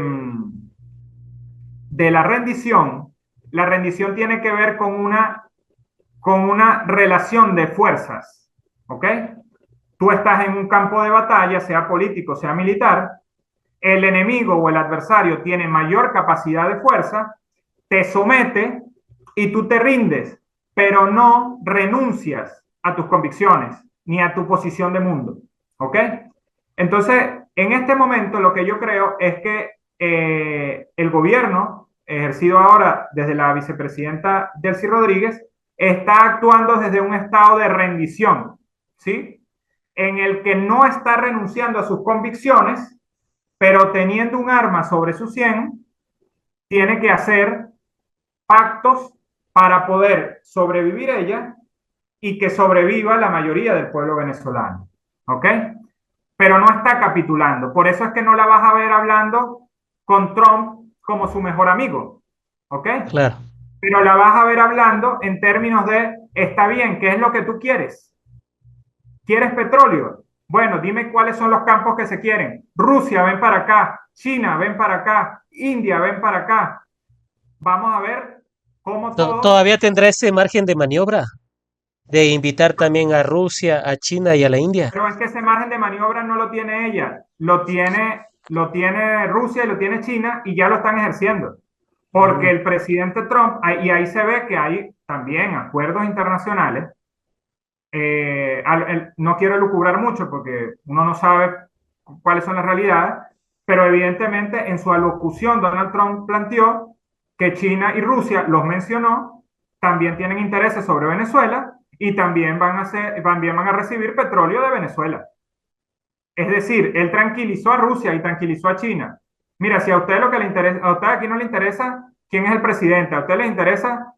la rendición tiene que ver con una relación de fuerzas, ¿ok? Tú estás en un campo de batalla, sea político, sea militar, el enemigo o el adversario tiene mayor capacidad de fuerza, te somete y tú te rindes, pero no renuncias a tus convicciones ni a tu posición de mundo, ¿ok? Entonces, en este momento lo que yo creo es que el gobierno, ejercido ahora desde la vicepresidenta Delcy Rodríguez, está actuando desde un estado de rendición, ¿sí? En el que no está renunciando a sus convicciones, pero teniendo un arma sobre su 100, tiene que hacer pactos para poder sobrevivir ella y que sobreviva la mayoría del pueblo venezolano. ¿Ok? Pero no está capitulando. Por eso es que no la vas a ver hablando con Trump como su mejor amigo. ¿Ok? Claro. Pero la vas a ver hablando en términos de, está bien, ¿qué es lo que tú quieres? ¿Quieres petróleo? Bueno, dime cuáles son los campos que se quieren. Rusia, ven para acá. China, ven para acá. India, ven para acá. Vamos a ver cómo todos. ¿Todavía tendrá ese margen de maniobra de invitar también a Rusia, a China y a la India? Pero es que ese margen de maniobra no lo tiene ella, lo tiene Rusia y lo tiene China y ya lo están ejerciendo. Porque Mm, el presidente Trump, y ahí se ve que hay también acuerdos internacionales. No quiero lucubrar mucho porque uno no sabe cuáles son las realidades, pero evidentemente en su alocución Donald Trump planteó que China y Rusia, los mencionó, también tienen intereses sobre Venezuela y también van a recibir petróleo de Venezuela. Es decir, él tranquilizó a Rusia y tranquilizó a China. Mira, si a usted lo que le interesa, a usted aquí no le interesa quién es el presidente, a usted le interesa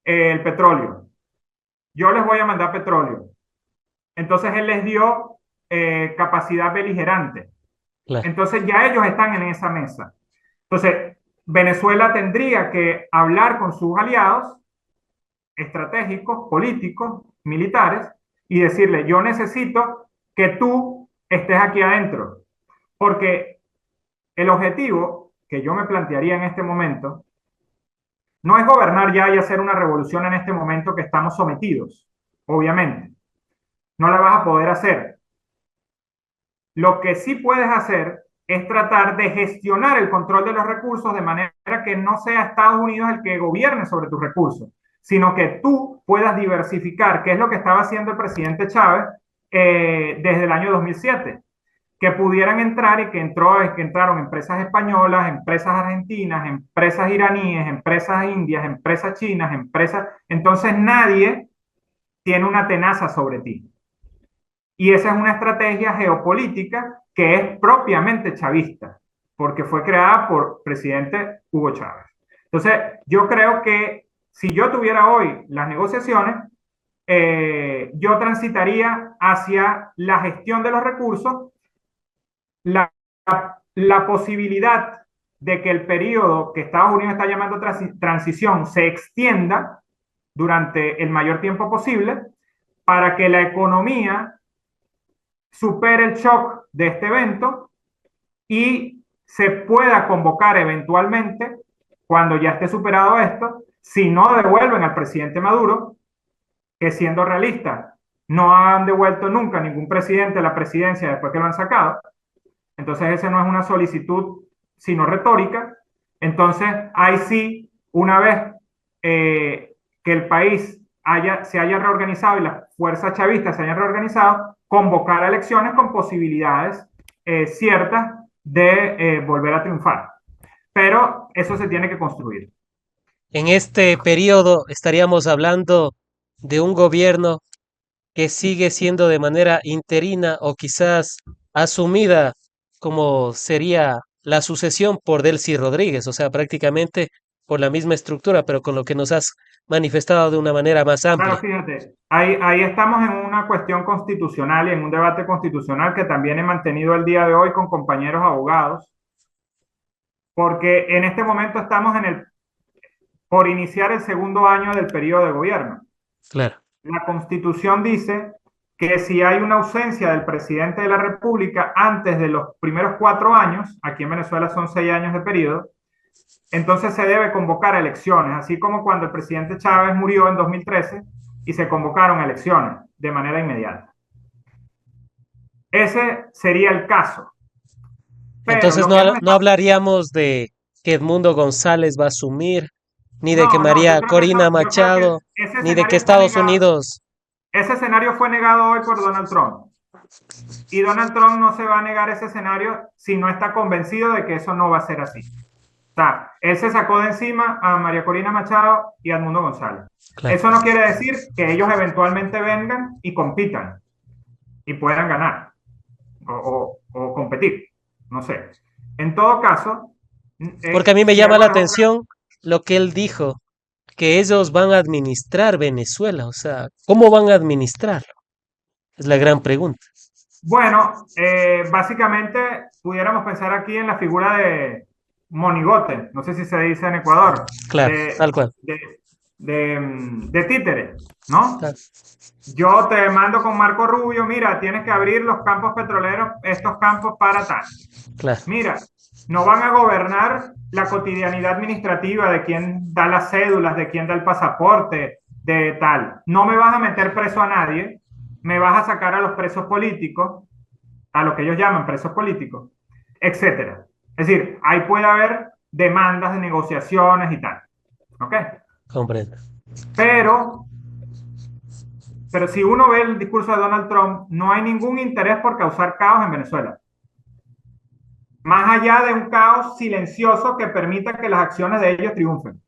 el petróleo. Yo les voy a mandar petróleo. Entonces él les dio capacidad beligerante. claro. Entonces ya ellos están en esa mesa. Entonces, Venezuela tendría que hablar con sus aliados estratégicos, políticos, militares, y decirle, yo necesito que tú estés aquí adentro. Porque el objetivo que yo me plantearía en este momento no es gobernar ya y hacer una revolución en este momento que estamos sometidos, obviamente. No la vas a poder hacer. Lo que sí puedes hacer es tratar de gestionar el control de los recursos de manera que no sea Estados Unidos el que gobierne sobre tus recursos, sino que tú puedas diversificar, que es lo que estaba haciendo el presidente Chávez desde el año 2007. que pudieran entrar y que entraron empresas españolas, empresas argentinas, empresas iraníes, empresas indias, empresas chinas, empresas... Entonces nadie tiene una tenaza sobre ti. Y esa es una estrategia geopolítica que es propiamente chavista, porque fue creada por presidente Hugo Chávez. Entonces, yo creo que si yo tuviera hoy las negociaciones, yo transitaría hacia la gestión de los recursos, la, la posibilidad de que el periodo que Estados Unidos está llamando transición se extienda durante el mayor tiempo posible para que la economía supere el shock de este evento y se pueda convocar eventualmente, cuando ya esté superado esto, si no devuelven al presidente Maduro, que siendo realistas, no han devuelto nunca ningún presidente a la presidencia después que lo han sacado. Entonces, esa no es una solicitud, sino retórica. Entonces, ahí sí, una vez que el país se haya reorganizado y las fuerzas chavistas se hayan reorganizado, convocar a elecciones con posibilidades ciertas de volver a triunfar. Pero eso se tiene que construir. En este periodo estaríamos hablando de un gobierno que sigue siendo de manera interina o quizás asumida como sería la sucesión por Delcy Rodríguez, o sea, prácticamente por la misma estructura, pero con lo que nos has manifestado de una manera más Claro, amplia. fíjate, ahí estamos en una cuestión constitucional y en un debate constitucional que también he mantenido el día de hoy con compañeros abogados, porque en este momento estamos por iniciar el segundo año del periodo de gobierno. Claro. La Constitución dice que si hay una ausencia del presidente de la República antes de los primeros 4 años, aquí en Venezuela son 6 años de periodo, entonces se debe convocar a elecciones, así como cuando el presidente Chávez murió en 2013 y se convocaron elecciones de manera inmediata. Ese sería el caso. Pero Entonces lo que hemos no estado... hablaríamos de que Edmundo González va a asumir, ni de que No, María Corina yo creo Machado, que ese ni de que escenario fue Estados negado. Unidos, Ese escenario fue negado hoy por Donald Trump. Y Donald Trump no se va a negar ese escenario si no está convencido de que eso no va a ser así. O sea, él se sacó de encima a María Corina Machado y a Edmundo González. claro, Eso no quiere decir que ellos eventualmente vengan y compitan y puedan ganar o competir. No sé. En todo caso, porque a mí me si llama hago la las otras... atención lo que él dijo, que ellos van a administrar Venezuela, o sea, ¿cómo van a administrarlo? Es la gran pregunta. Bueno, básicamente pudiéramos pensar aquí en la figura de monigote, no sé si se dice en Ecuador, Claro, tal cual. de, de títere, ¿no? Claro, Yo te mando con Marco Rubio, mira, tienes que abrir los campos petroleros, estos campos para tal. claro, Mira, no van a gobernar la cotidianidad administrativa de quién da las cédulas, de quién da el pasaporte, de tal. No me vas a meter preso a nadie, me vas a sacar a los presos políticos, a lo que ellos llaman presos políticos, etcétera. Es decir, ahí puede haber demandas de negociaciones y tal. ¿Ok? comprendo. Pero, pero si uno ve el discurso de Donald Trump, no hay ningún interés por causar caos en Venezuela. Más allá de un caos silencioso que permita que las acciones de ellos triunfen.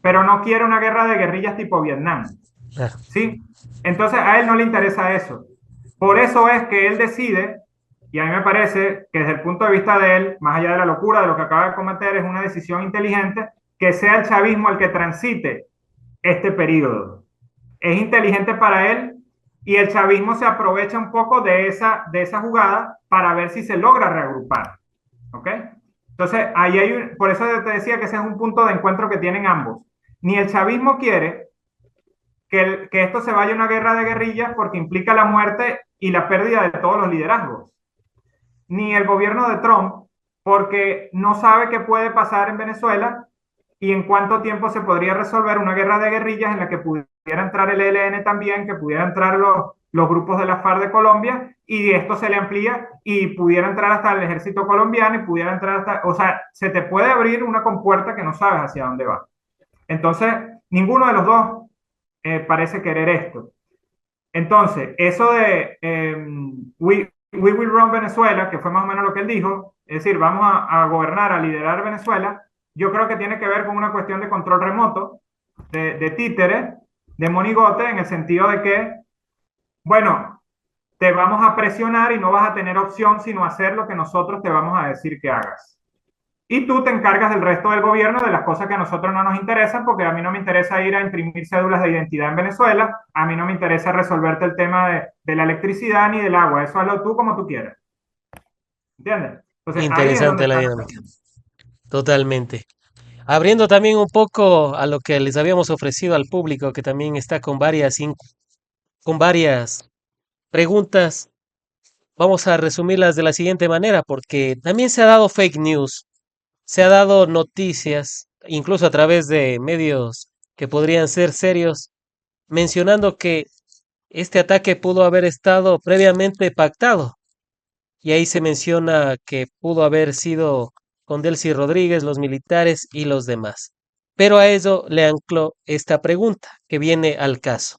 Pero no quiere una guerra de guerrillas tipo Vietnam. Claro. ¿Sí? Entonces a él no le interesa eso. Por eso es que él decide, y a mí me parece que desde el punto de vista de él, más allá de la locura de lo que acaba de cometer, es una decisión inteligente que sea el chavismo el que transite este periodo. Es inteligente para él y el chavismo se aprovecha un poco de esa jugada para ver si se logra reagrupar. ¿Ok? Entonces, ahí por eso te decía que ese es un punto de encuentro que tienen ambos. Ni el chavismo quiere que esto se vaya a una guerra de guerrillas porque implica la muerte y la pérdida de todos los liderazgos. Ni el gobierno de Trump porque no sabe qué puede pasar en Venezuela y en cuánto tiempo se podría resolver una guerra de guerrillas en la que pudiera entrar el ELN también, que pudiera entrar los grupos de la FARC de Colombia y esto se le amplía y pudiera entrar hasta el ejército colombiano y pudiera entrar hasta, o sea, se te puede abrir una compuerta que no sabes hacia dónde va. Entonces, ninguno de los dos parece querer esto. Entonces, eso de We will run Venezuela, que fue más o menos lo que él dijo, es decir, vamos a gobernar, a liderar Venezuela, yo creo que tiene que ver con una cuestión de control remoto, de títere, de monigote, en el sentido de que, bueno, te vamos a presionar y no vas a tener opción sino hacer lo que nosotros te vamos a decir que hagas. Y tú te encargas del resto del gobierno de las cosas que a nosotros no nos interesan, porque a mí no me interesa ir a imprimir cédulas de identidad en Venezuela, a mí no me interesa resolverte el tema de la electricidad ni del agua, eso hazlo tú como tú quieras. ¿Entiendes? Entonces ahí es donde Interesante la está. dinámica. Totalmente. Abriendo también un poco a lo que les habíamos ofrecido al público, que también está con con varias preguntas, vamos a resumirlas de la siguiente manera, porque también se ha dado fake news, se ha dado noticias, incluso a través de medios que podrían ser serios, mencionando que este ataque pudo haber estado previamente pactado. Y ahí se menciona que pudo haber sido con Delcy Rodríguez, los militares y los demás. Pero a ello le ancló esta pregunta que viene al caso.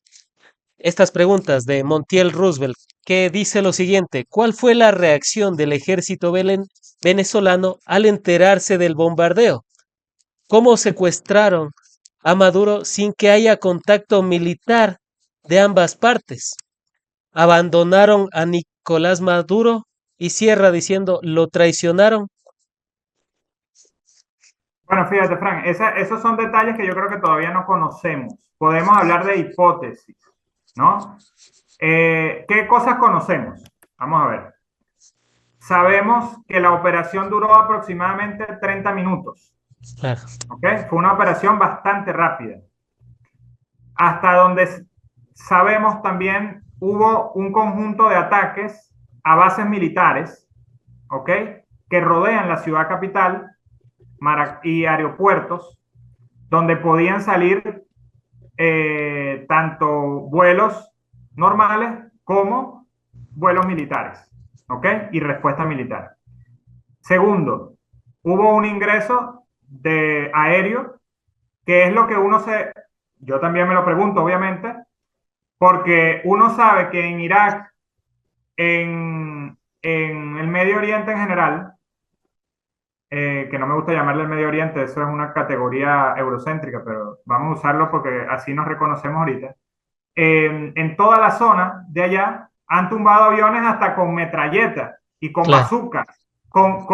Estas preguntas de Montiel Roosevelt, que dice lo siguiente: ¿cuál fue la reacción del ejército venezolano al enterarse del bombardeo? ¿Cómo secuestraron a Maduro sin que haya contacto militar de ambas partes? Abandonaron a Nicolás Maduro y cierra diciendo, lo traicionaron. Bueno, fíjate, Frank, esos son detalles que yo creo que todavía no conocemos. Podemos hablar de hipótesis, ¿no? ¿Qué cosas conocemos? Vamos a ver. Sabemos que la operación duró aproximadamente 30 minutos, Claro, ¿ok? Fue una operación bastante rápida. Hasta donde sabemos también hubo un conjunto de ataques a bases militares, ¿ok? Que rodean la ciudad capital y aeropuertos, donde podían salir tanto vuelos normales como vuelos militares, ¿ok? Y respuesta militar. Segundo, hubo un ingreso de aéreo, que es lo que yo también me lo pregunto, obviamente, porque uno sabe que en Irak, en el Medio Oriente en general, que no me gusta llamarle el Medio Oriente, eso es una categoría eurocéntrica, pero vamos a usarlo porque así nos reconocemos ahorita. En toda la zona de allá han tumbado aviones hasta con metralletas y con claro, bazucas, con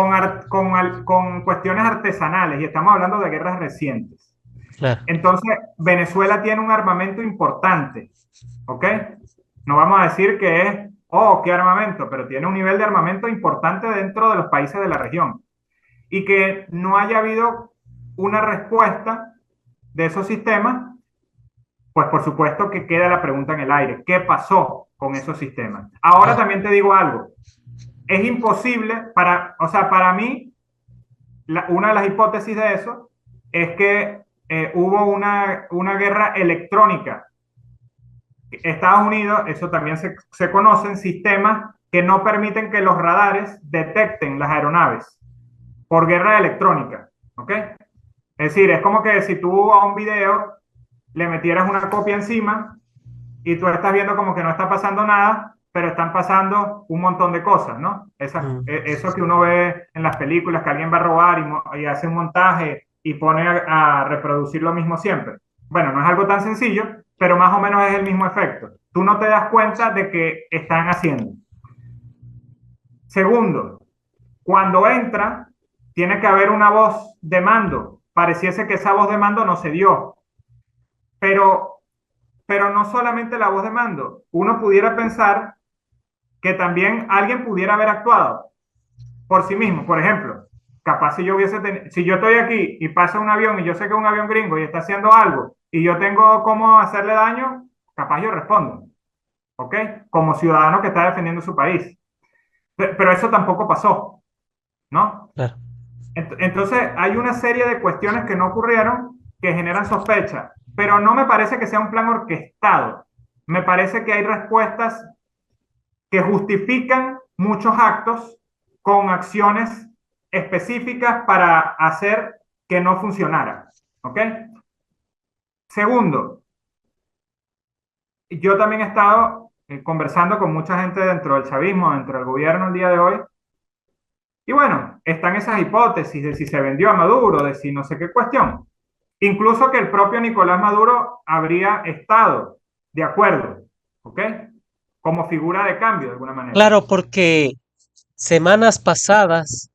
cuestiones artesanales, y estamos hablando de guerras recientes. claro. Entonces, Venezuela tiene un armamento importante, ¿ok? No vamos a decir que es, oh, qué armamento, pero tiene un nivel de armamento importante dentro de los países de la región. Y que no haya habido una respuesta de esos sistemas, pues por supuesto que queda la pregunta en el aire. ¿Qué pasó con esos sistemas? Ahora Claro. también te digo algo. Es imposible o sea, para mí, una de las hipótesis de eso es que hubo una guerra electrónica. Estados Unidos, eso también se conocen sistemas que no permiten que los radares detecten las aeronaves por guerra electrónica, ¿ok? Es decir, es como que si tú a un video le metieras una copia encima y tú estás viendo como que no está pasando nada, pero están pasando un montón de cosas, ¿no? Mm, Eso que uno ve en las películas, que alguien va a robar y hace un montaje y pone a reproducir lo mismo siempre. Bueno, no es algo tan sencillo, pero más o menos es el mismo efecto. Tú no te das cuenta de que están haciendo. Segundo, cuando entra, tiene que haber una voz de mando. Pareciese que esa voz de mando no se dio, pero, pero no solamente la voz de mando. Uno pudiera pensar que también alguien pudiera haber actuado por sí mismo. Por ejemplo, capaz si yo estoy aquí y pasa un avión y yo sé que es un avión gringo y está haciendo algo y yo tengo cómo hacerle daño, capaz yo respondo, ¿ok? Como ciudadano que está defendiendo su país. Pero eso tampoco pasó, ¿no? claro. Entonces, hay una serie de cuestiones que no ocurrieron que generan sospecha, pero no me parece que sea un plan orquestado. Me parece que hay respuestas que justifican muchos actos con acciones específicas para hacer que no funcionara. ¿Ok? Segundo, yo también he estado conversando con mucha gente dentro del chavismo, dentro del gobierno el día de hoy, y bueno, están esas hipótesis de si se vendió a Maduro, de si no sé qué cuestión. Incluso que el propio Nicolás Maduro habría estado de acuerdo, ¿ok? Como figura de cambio de alguna manera. Claro, porque semanas pasadas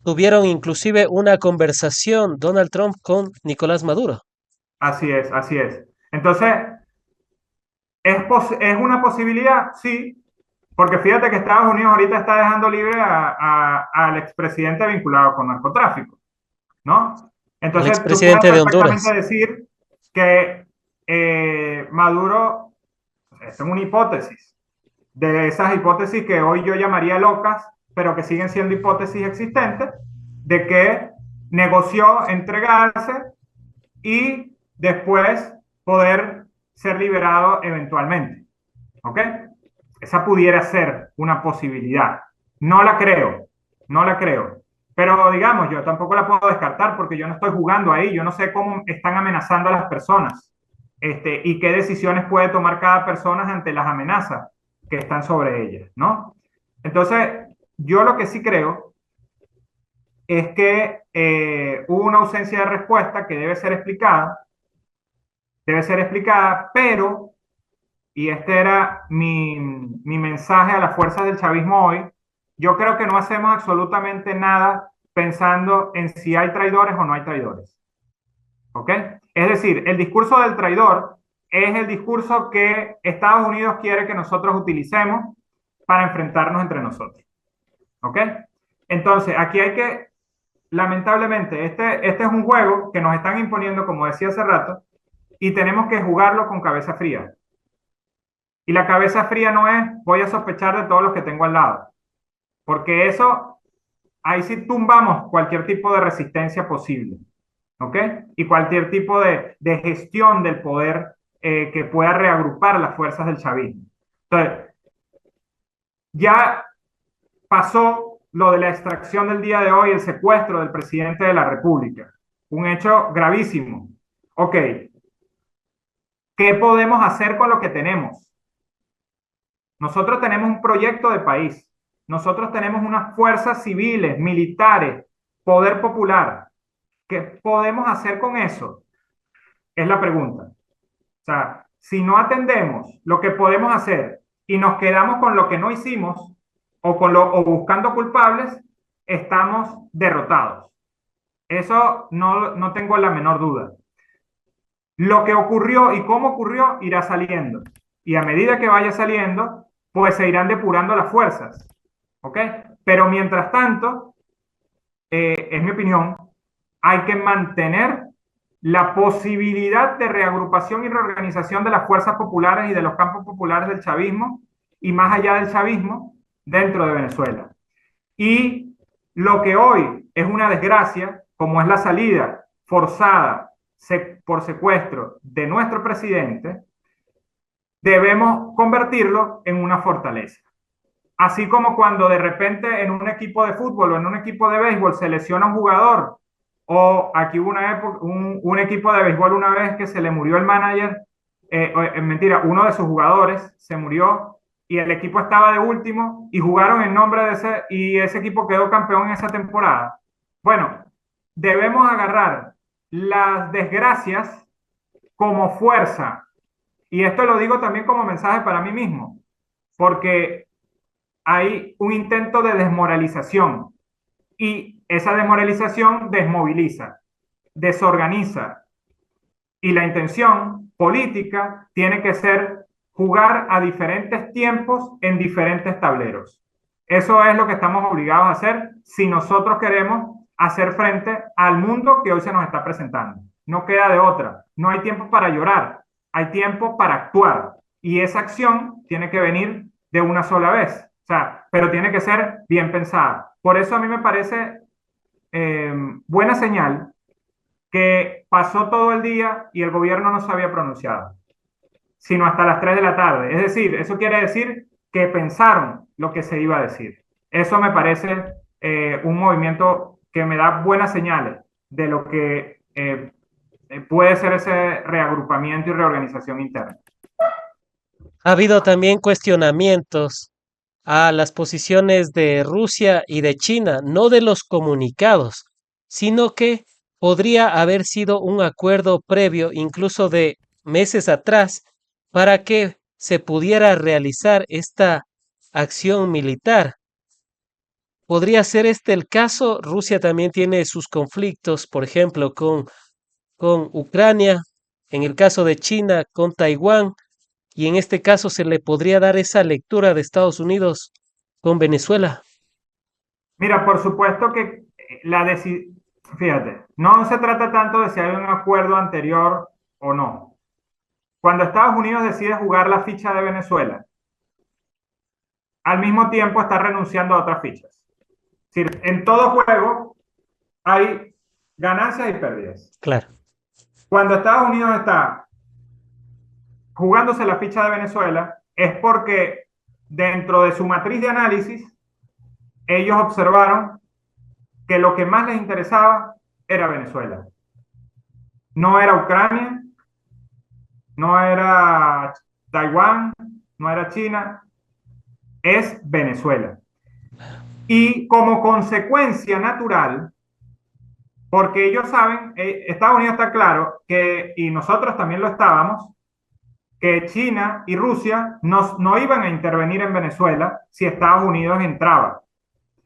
tuvieron inclusive una conversación Donald Trump con Nicolás Maduro. Así es, así es. Entonces, ¿es una posibilidad? Sí, porque fíjate que Estados Unidos ahorita está dejando libre al expresidente vinculado con narcotráfico, ¿no? El Entonces, tú puedes expresidente de perfectamente Honduras. decir que Maduro, es una hipótesis, de esas hipótesis que hoy yo llamaría locas, pero que siguen siendo hipótesis existentes, de que negoció entregarse y después poder ser liberado eventualmente. ¿Ok? Esa pudiera ser una posibilidad. No la creo, no la creo. Pero digamos, yo tampoco la puedo descartar porque yo no estoy jugando ahí, yo no sé cómo están amenazando a las personas y qué decisiones puede tomar cada persona ante las amenazas que están sobre ellas, ¿no? Entonces, yo lo que sí creo es que hubo una ausencia de respuesta que debe ser explicada, pero, y este era mi mensaje a las fuerzas del chavismo hoy, yo creo que no hacemos absolutamente nada pensando en si hay traidores o no hay traidores. ¿Ok? Es decir, el discurso del traidor es el discurso que Estados Unidos quiere que nosotros utilicemos para enfrentarnos entre nosotros. ¿Ok? Entonces, aquí hay que, lamentablemente, este es un juego que nos están imponiendo, como decía hace rato, y tenemos que jugarlo con cabeza fría. Y la cabeza fría no es voy a sospechar de todos los que tengo al lado, porque eso, ahí sí tumbamos cualquier tipo de resistencia posible, ¿ok? Y cualquier tipo de gestión del poder que pueda reagrupar las fuerzas del chavismo. Entonces, ya pasó lo de la extracción del día de hoy, el secuestro del presidente de la República, un hecho gravísimo. Ok, ¿qué podemos hacer con lo que tenemos? Nosotros tenemos un proyecto de país. Nosotros tenemos unas fuerzas civiles, militares, poder popular. ¿Qué podemos hacer con eso? Es la pregunta. O sea, si no atendemos lo que podemos hacer y nos quedamos con lo que no hicimos o buscando culpables, estamos derrotados. Eso no tengo la menor duda. Lo que ocurrió y cómo ocurrió irá saliendo. Y a medida que vaya saliendo, pues se irán depurando las fuerzas. ¿Ok? Pero mientras tanto, es mi opinión, hay que mantener la posibilidad de reagrupación y reorganización de las fuerzas populares y de los campos populares del chavismo y más allá del chavismo dentro de Venezuela. Y lo que hoy es una desgracia, como es la salida forzada por secuestro de nuestro presidente, debemos convertirlo en una fortaleza. Así como cuando de repente en un equipo de fútbol o en un equipo de béisbol se lesiona un jugador, o aquí hubo una época, un equipo de béisbol una vez que se le murió el manager, mentira, uno de sus jugadores se murió y el equipo estaba de último y jugaron en nombre de ese equipo quedó campeón en esa temporada. Bueno, debemos agarrar las desgracias como fuerza. Y esto lo digo también como mensaje para mí mismo, porque hay un intento de desmoralización y esa desmoralización desmoviliza, desorganiza y la intención política tiene que ser jugar a diferentes tiempos en diferentes tableros. Eso es lo que estamos obligados a hacer si nosotros queremos hacer frente al mundo que hoy se nos está presentando. No queda de otra. No hay tiempo para llorar, hay tiempo para actuar. Y esa acción tiene que venir de una sola vez. O sea, pero tiene que ser bien pensada. Por eso a mí me parece buena señal que pasó todo el día y el gobierno no se había pronunciado, sino hasta las 3 de la tarde. Es decir, eso quiere decir que pensaron lo que se iba a decir. Eso me parece un movimiento que me da buenas señales de lo que puede ser ese reagrupamiento y reorganización interna. Ha habido también cuestionamientos a las posiciones de Rusia y de China, no de los comunicados, sino que podría haber sido un acuerdo previo, incluso de meses atrás, para que se pudiera realizar esta acción militar. ¿Podría ser este el caso? Rusia también tiene sus conflictos, por ejemplo, con Ucrania, en el caso de China, con Taiwán, y en este caso se le podría dar esa lectura de Estados Unidos con Venezuela. Mira, por supuesto que fíjate, no se trata tanto de si hay un acuerdo anterior o no. Cuando Estados Unidos decide jugar la ficha de Venezuela, al mismo tiempo está renunciando a otras fichas. Es decir, en todo juego hay ganancias y pérdidas. Claro, Cuando Estados Unidos está jugándose la ficha de Venezuela, es porque dentro de su matriz de análisis, ellos observaron que lo que más les interesaba era Venezuela. No era Ucrania, no era Taiwán, no era China, es Venezuela. Y como consecuencia natural, porque ellos saben, Estados Unidos está claro que, y nosotros también lo estábamos, que China y Rusia no iban a intervenir en Venezuela si Estados Unidos entraba.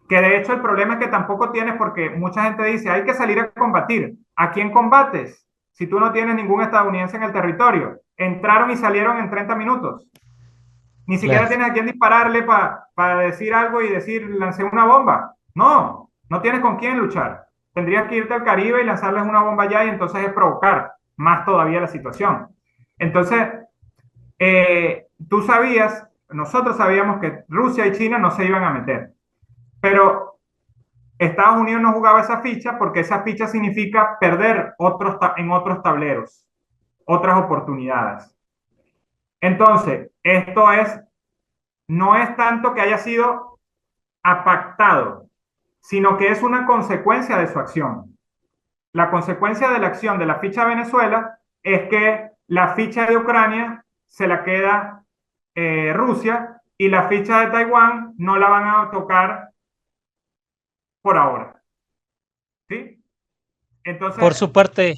Que de hecho el problema es que tampoco tienes, porque mucha gente dice, hay que salir a combatir. ¿A quién combates? Si tú no tienes ningún estadounidense en el territorio. Entraron y salieron en 30 minutos. Ni siquiera claro. tienes a quién dispararle para decir algo y decir, lancé una bomba. No, no tienes con quién luchar. Tendrías que irte al Caribe y lanzarles una bomba allá y entonces es provocar más todavía la situación. Entonces, tú sabías, nosotros sabíamos que Rusia y China no se iban a meter, pero Estados Unidos no jugaba esa ficha porque esa ficha significa perder en otros tableros, otras oportunidades. Entonces, no es tanto que haya sido apactado, sino que es una consecuencia de su acción. La consecuencia de la acción de la ficha de Venezuela es que la ficha de Ucrania se la queda Rusia y la ficha de Taiwán no la van a tocar por ahora. ¿Sí? Entonces, Por su parte,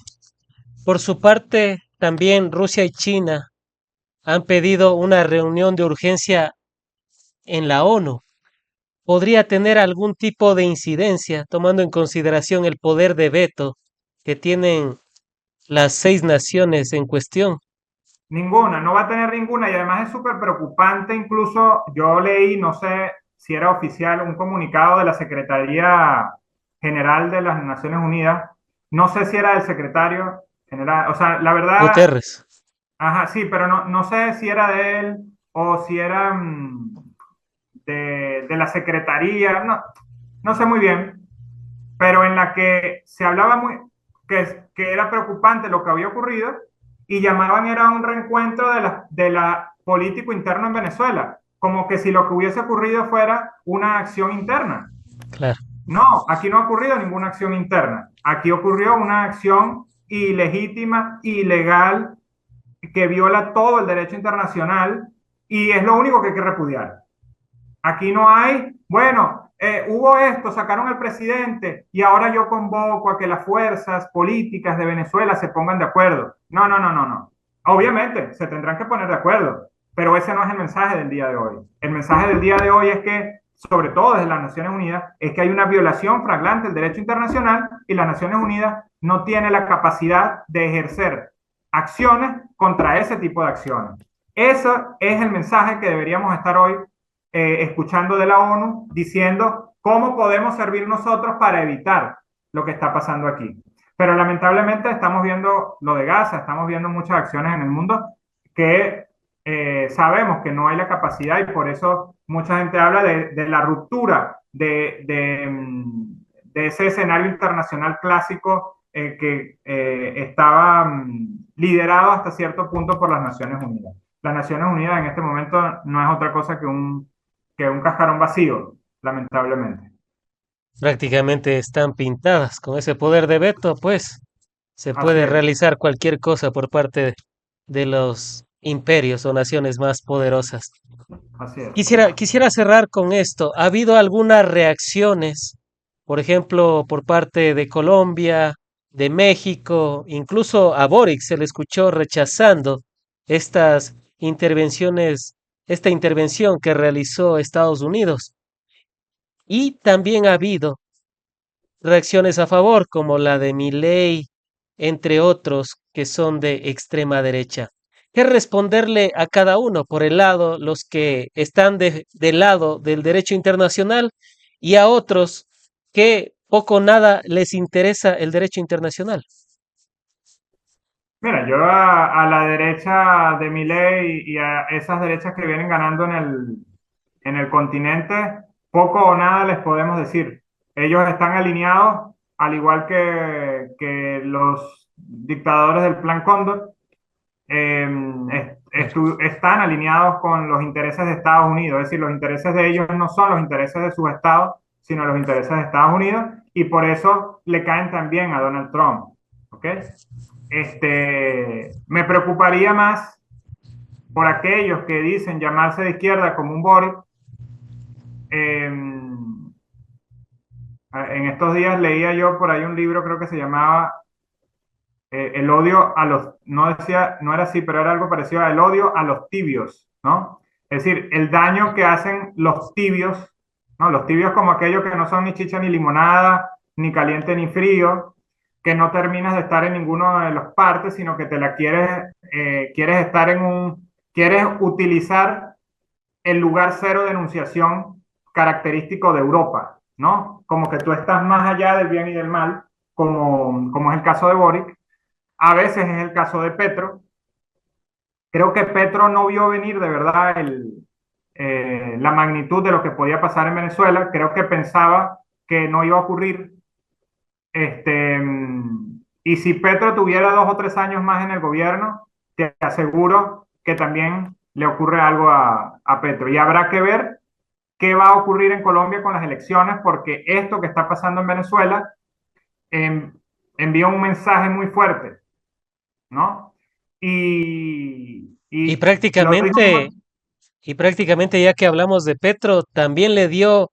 por su parte, también Rusia y China han pedido una reunión de urgencia en la ONU. ¿Podría tener algún tipo de incidencia, tomando en consideración el poder de veto que tienen las 6 naciones en cuestión? ninguna, no va a tener ninguna y además es súper preocupante. Incluso yo leí, no sé si era oficial, un comunicado de la Secretaría General de las Naciones Unidas. No sé si era del secretario general, o sea, la verdad, Guterres. ajá, sí, pero no sé si era de él o si era de la Secretaría, no sé muy bien, pero en la que se hablaba que era preocupante lo que había ocurrido y llamaban era un reencuentro de la político interno en Venezuela, como que si lo que hubiese ocurrido fuera una acción interna. Claro. No, aquí no ha ocurrido ninguna acción interna. Aquí ocurrió una acción ilegítima, ilegal, que viola todo el derecho internacional y es lo único que hay que repudiar. Aquí no hay, bueno, hubo esto, sacaron al presidente y ahora yo convoco a que las fuerzas políticas de Venezuela se pongan de acuerdo. No, no, no, no, no. Obviamente se tendrán que poner de acuerdo, pero ese no es el mensaje del día de hoy. El mensaje del día de hoy es que, sobre todo desde las Naciones Unidas, es que hay una violación flagrante del derecho internacional y las Naciones Unidas no tiene la capacidad de ejercer acciones contra ese tipo de acciones. Ese es el mensaje que deberíamos estar hoy escuchando de la ONU diciendo cómo podemos servir nosotros para evitar lo que está pasando aquí. Pero lamentablemente estamos viendo lo de Gaza, estamos viendo muchas acciones en el mundo que sabemos que no hay la capacidad y por eso mucha gente habla de la ruptura de ese escenario internacional clásico que estaba liderado hasta cierto punto por las Naciones Unidas. Las Naciones Unidas en este momento no es otra cosa que un cascarón vacío, lamentablemente. Prácticamente están pintadas con ese poder de veto, pues se Así puede es, realizar cualquier cosa por parte de los imperios o naciones más poderosas. Así es. Quisiera cerrar con esto. ¿Ha habido algunas reacciones, por ejemplo, por parte de Colombia, de México, incluso a Boric se le escuchó rechazando estas intervenciones, esta intervención que realizó Estados Unidos? Y también ha habido reacciones a favor, como la de Milei, entre otros que son de extrema derecha. ¿Qué responderle a cada uno? Por el lado, los que están del lado del derecho internacional y a otros que poco o nada les interesa el derecho internacional. Mira, yo a la derecha de Milei y a esas derechas que vienen ganando en el continente, poco o nada les podemos decir. Ellos están alineados, al igual que los dictadores del Plan Cóndor, Claro. están alineados con los intereses de Estados Unidos. Es decir, los intereses de ellos no son los intereses de sus estados, sino los intereses de Estados Unidos, y por eso le caen también a Donald Trump. ¿Ok? Me preocuparía más por aquellos que dicen llamarse de izquierda como un Boric. En estos días leía yo por ahí un libro, creo que se llamaba El odio a los, no decía, no era así, pero era algo parecido a El odio a los tibios, ¿no? Es decir, el daño que hacen los tibios, ¿no? Los tibios como aquellos que no son ni chicha ni limonada, ni caliente ni frío, que no terminas de estar en ninguno de los partes, sino que te la quieres estar quieres utilizar el lugar cero de enunciación característico de Europa, ¿no? Como que tú estás más allá del bien y del mal, como es el caso de Boric, a veces es el caso de Petro. Creo que Petro no vio venir de verdad la magnitud de lo que podía pasar en Venezuela. Creo que pensaba que no iba a ocurrir. Este, y si Petro tuviera 2 o 3 años más en el gobierno, te aseguro que también le ocurre algo a Petro. Y habrá que ver qué va a ocurrir en Colombia con las elecciones, porque esto que está pasando en Venezuela eh, envía un mensaje muy fuerte, ¿no? Y Y lo digo, prácticamente, y prácticamente ya que hablamos de Petro, también le dio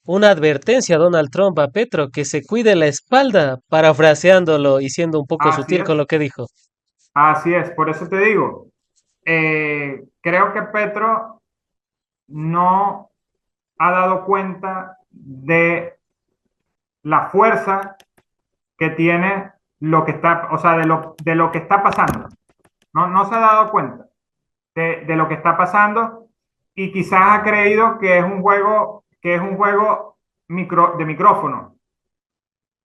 una advertencia a Donald Trump a Petro que se cuide la espalda, parafraseándolo y siendo un poco así sutil con es, lo que dijo. así es, por eso te digo, creo que Petro no ha dado cuenta de la fuerza que tiene lo que está, o sea, de lo que está pasando. No se ha dado cuenta de lo que está pasando, y quizás ha creído que es un juego de micrófono.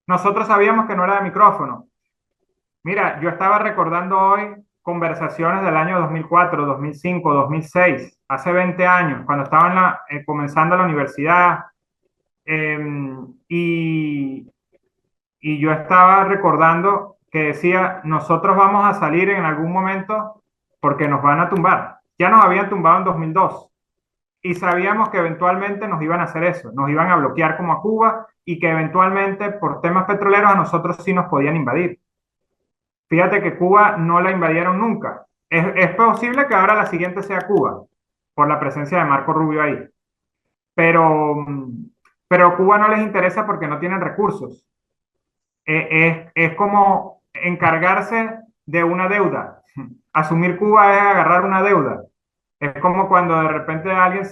Nosotros sabíamos que no era de micrófono. Mira, yo estaba recordando hoy conversaciones del año 2004, 2005, 2006, hace 20 años, cuando estaba comenzando la universidad, eh, y, y yo estaba recordando que decía, nosotros vamos a salir en algún momento porque nos van a tumbar. Ya nos habían tumbado en 2002 y sabíamos que eventualmente nos iban a hacer eso, nos iban a bloquear como a Cuba, y que eventualmente por temas petroleros a nosotros sí nos podían invadir. Fíjate que Cuba no la invadieron nunca. Es posible que ahora la siguiente sea Cuba, por la presencia de Marco Rubio ahí. Pero, pero Cuba no les interesa porque no tienen recursos. Es como encargarse de una deuda. Asumir Cuba es agarrar una deuda. Es como cuando de repente alguien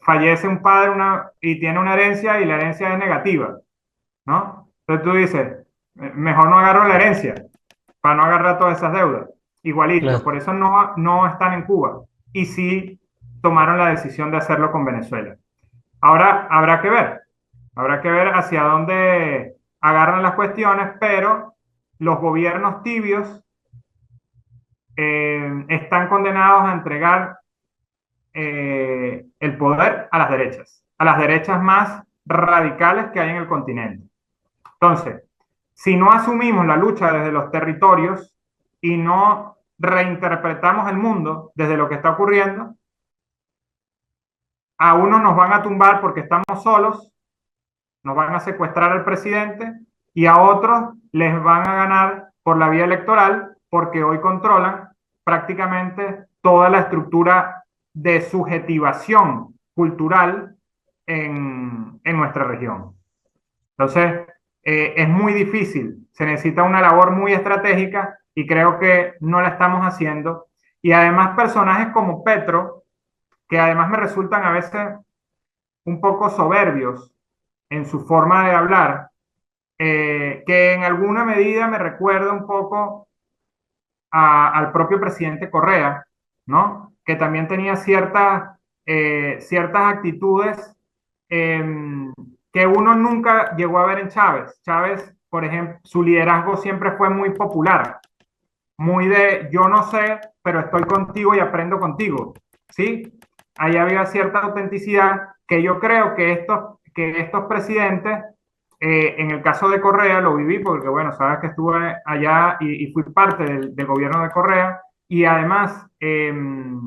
fallece un padre y tiene una herencia y la herencia es negativa, ¿no? Entonces tú dices, mejor no agarro la herencia para no agarrar todas esas deudas. Igualito, Claro. por eso no están en Cuba. Y sí tomaron la decisión de hacerlo con Venezuela. Ahora habrá que ver hacia dónde agarran las cuestiones, pero los gobiernos tibios están condenados a entregar el poder a las derechas más radicales que hay en el continente. Entonces, si no asumimos la lucha desde los territorios y no reinterpretamos el mundo desde lo que está ocurriendo, a unos nos van a tumbar porque estamos solos, nos van a secuestrar al presidente, y a otros les van a ganar por la vía electoral porque hoy controlan prácticamente toda la estructura de subjetivación cultural en nuestra región. Entonces, es muy difícil, se necesita una labor muy estratégica y creo que no la estamos haciendo. Y además personajes como Petro, que además me resultan a veces un poco soberbios en su forma de hablar, que en alguna medida me recuerda un poco al propio presidente Correa, ¿no? Que también tenía ciertas actitudes eh, que uno nunca llegó a ver en Chávez. Chávez, por ejemplo, su liderazgo siempre fue muy popular, muy de yo no sé, pero estoy contigo y aprendo contigo, ¿sí? Ahí había cierta autenticidad que yo creo que estos presidentes, en el caso de Correa, lo viví porque, bueno, sabes que estuve allá y fui parte del gobierno de Correa, y además, el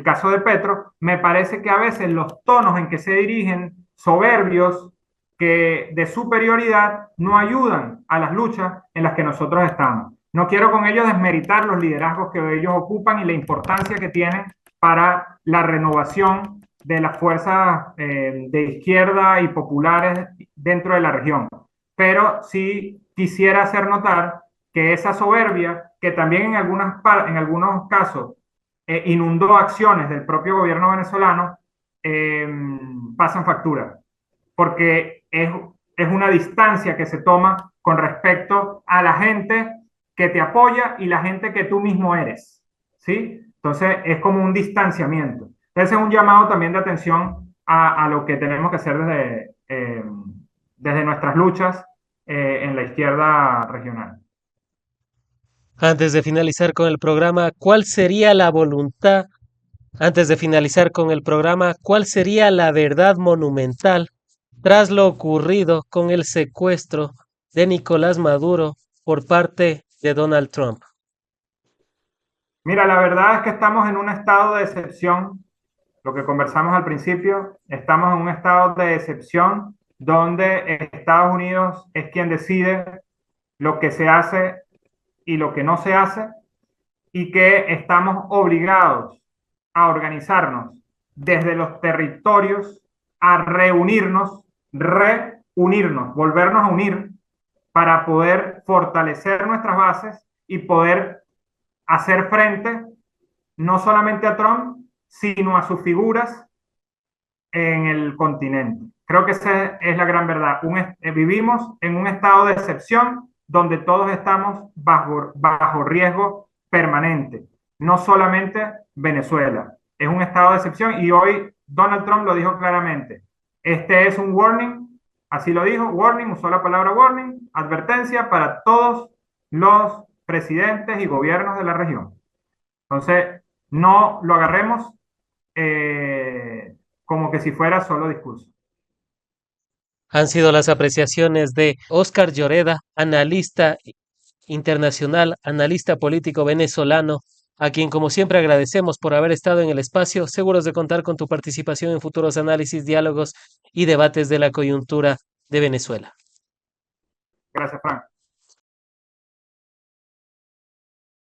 caso de Petro, me parece que a veces los tonos en que se dirigen, soberbios, que de superioridad, no ayudan a las luchas en las que nosotros estamos. No quiero con ello desmeritar los liderazgos que ellos ocupan y la importancia que tienen para la renovación de las fuerzas de izquierda y populares dentro de la región. Pero sí quisiera hacer notar que esa soberbia, que también en algunos casos inundó acciones del propio gobierno venezolano, eh, pasan factura, porque es una distancia que se toma con respecto a la gente que te apoya y la gente que tú mismo eres, ¿sí? Entonces es como un distanciamiento. Entonces es un llamado también de atención a lo que tenemos que hacer desde nuestras luchas en la izquierda regional. Antes de finalizar con el programa, ¿cuál sería la voluntad? Antes de finalizar con el programa, ¿cuál sería la verdad monumental tras lo ocurrido con el secuestro de Nicolás Maduro por parte de Donald Trump? Mira, la verdad es que estamos en un estado de excepción, lo que conversamos al principio, estamos en un estado de excepción donde Estados Unidos es quien decide lo que se hace y lo que no se hace, y que estamos obligados a organizarnos desde los territorios, a reunirnos, volvernos a unir para poder fortalecer nuestras bases y poder hacer frente no solamente a Trump, sino a sus figuras en el continente. Creo que esa es la gran verdad. Vivimos en un estado de excepción donde todos estamos bajo riesgo permanente, no solamente Venezuela. Es un estado de excepción y hoy Donald Trump lo dijo claramente. Este es un warning, así lo dijo, warning, usó la palabra warning, advertencia para todos los presidentes y gobiernos de la región. Entonces, no lo agarremos como que si fuera solo discurso. Han sido las apreciaciones de Óscar Lloreda, analista internacional, analista político venezolano, a quien como siempre agradecemos por haber estado en el espacio, seguros de contar con tu participación en futuros análisis, diálogos y debates de la coyuntura de Venezuela. Gracias, Frank.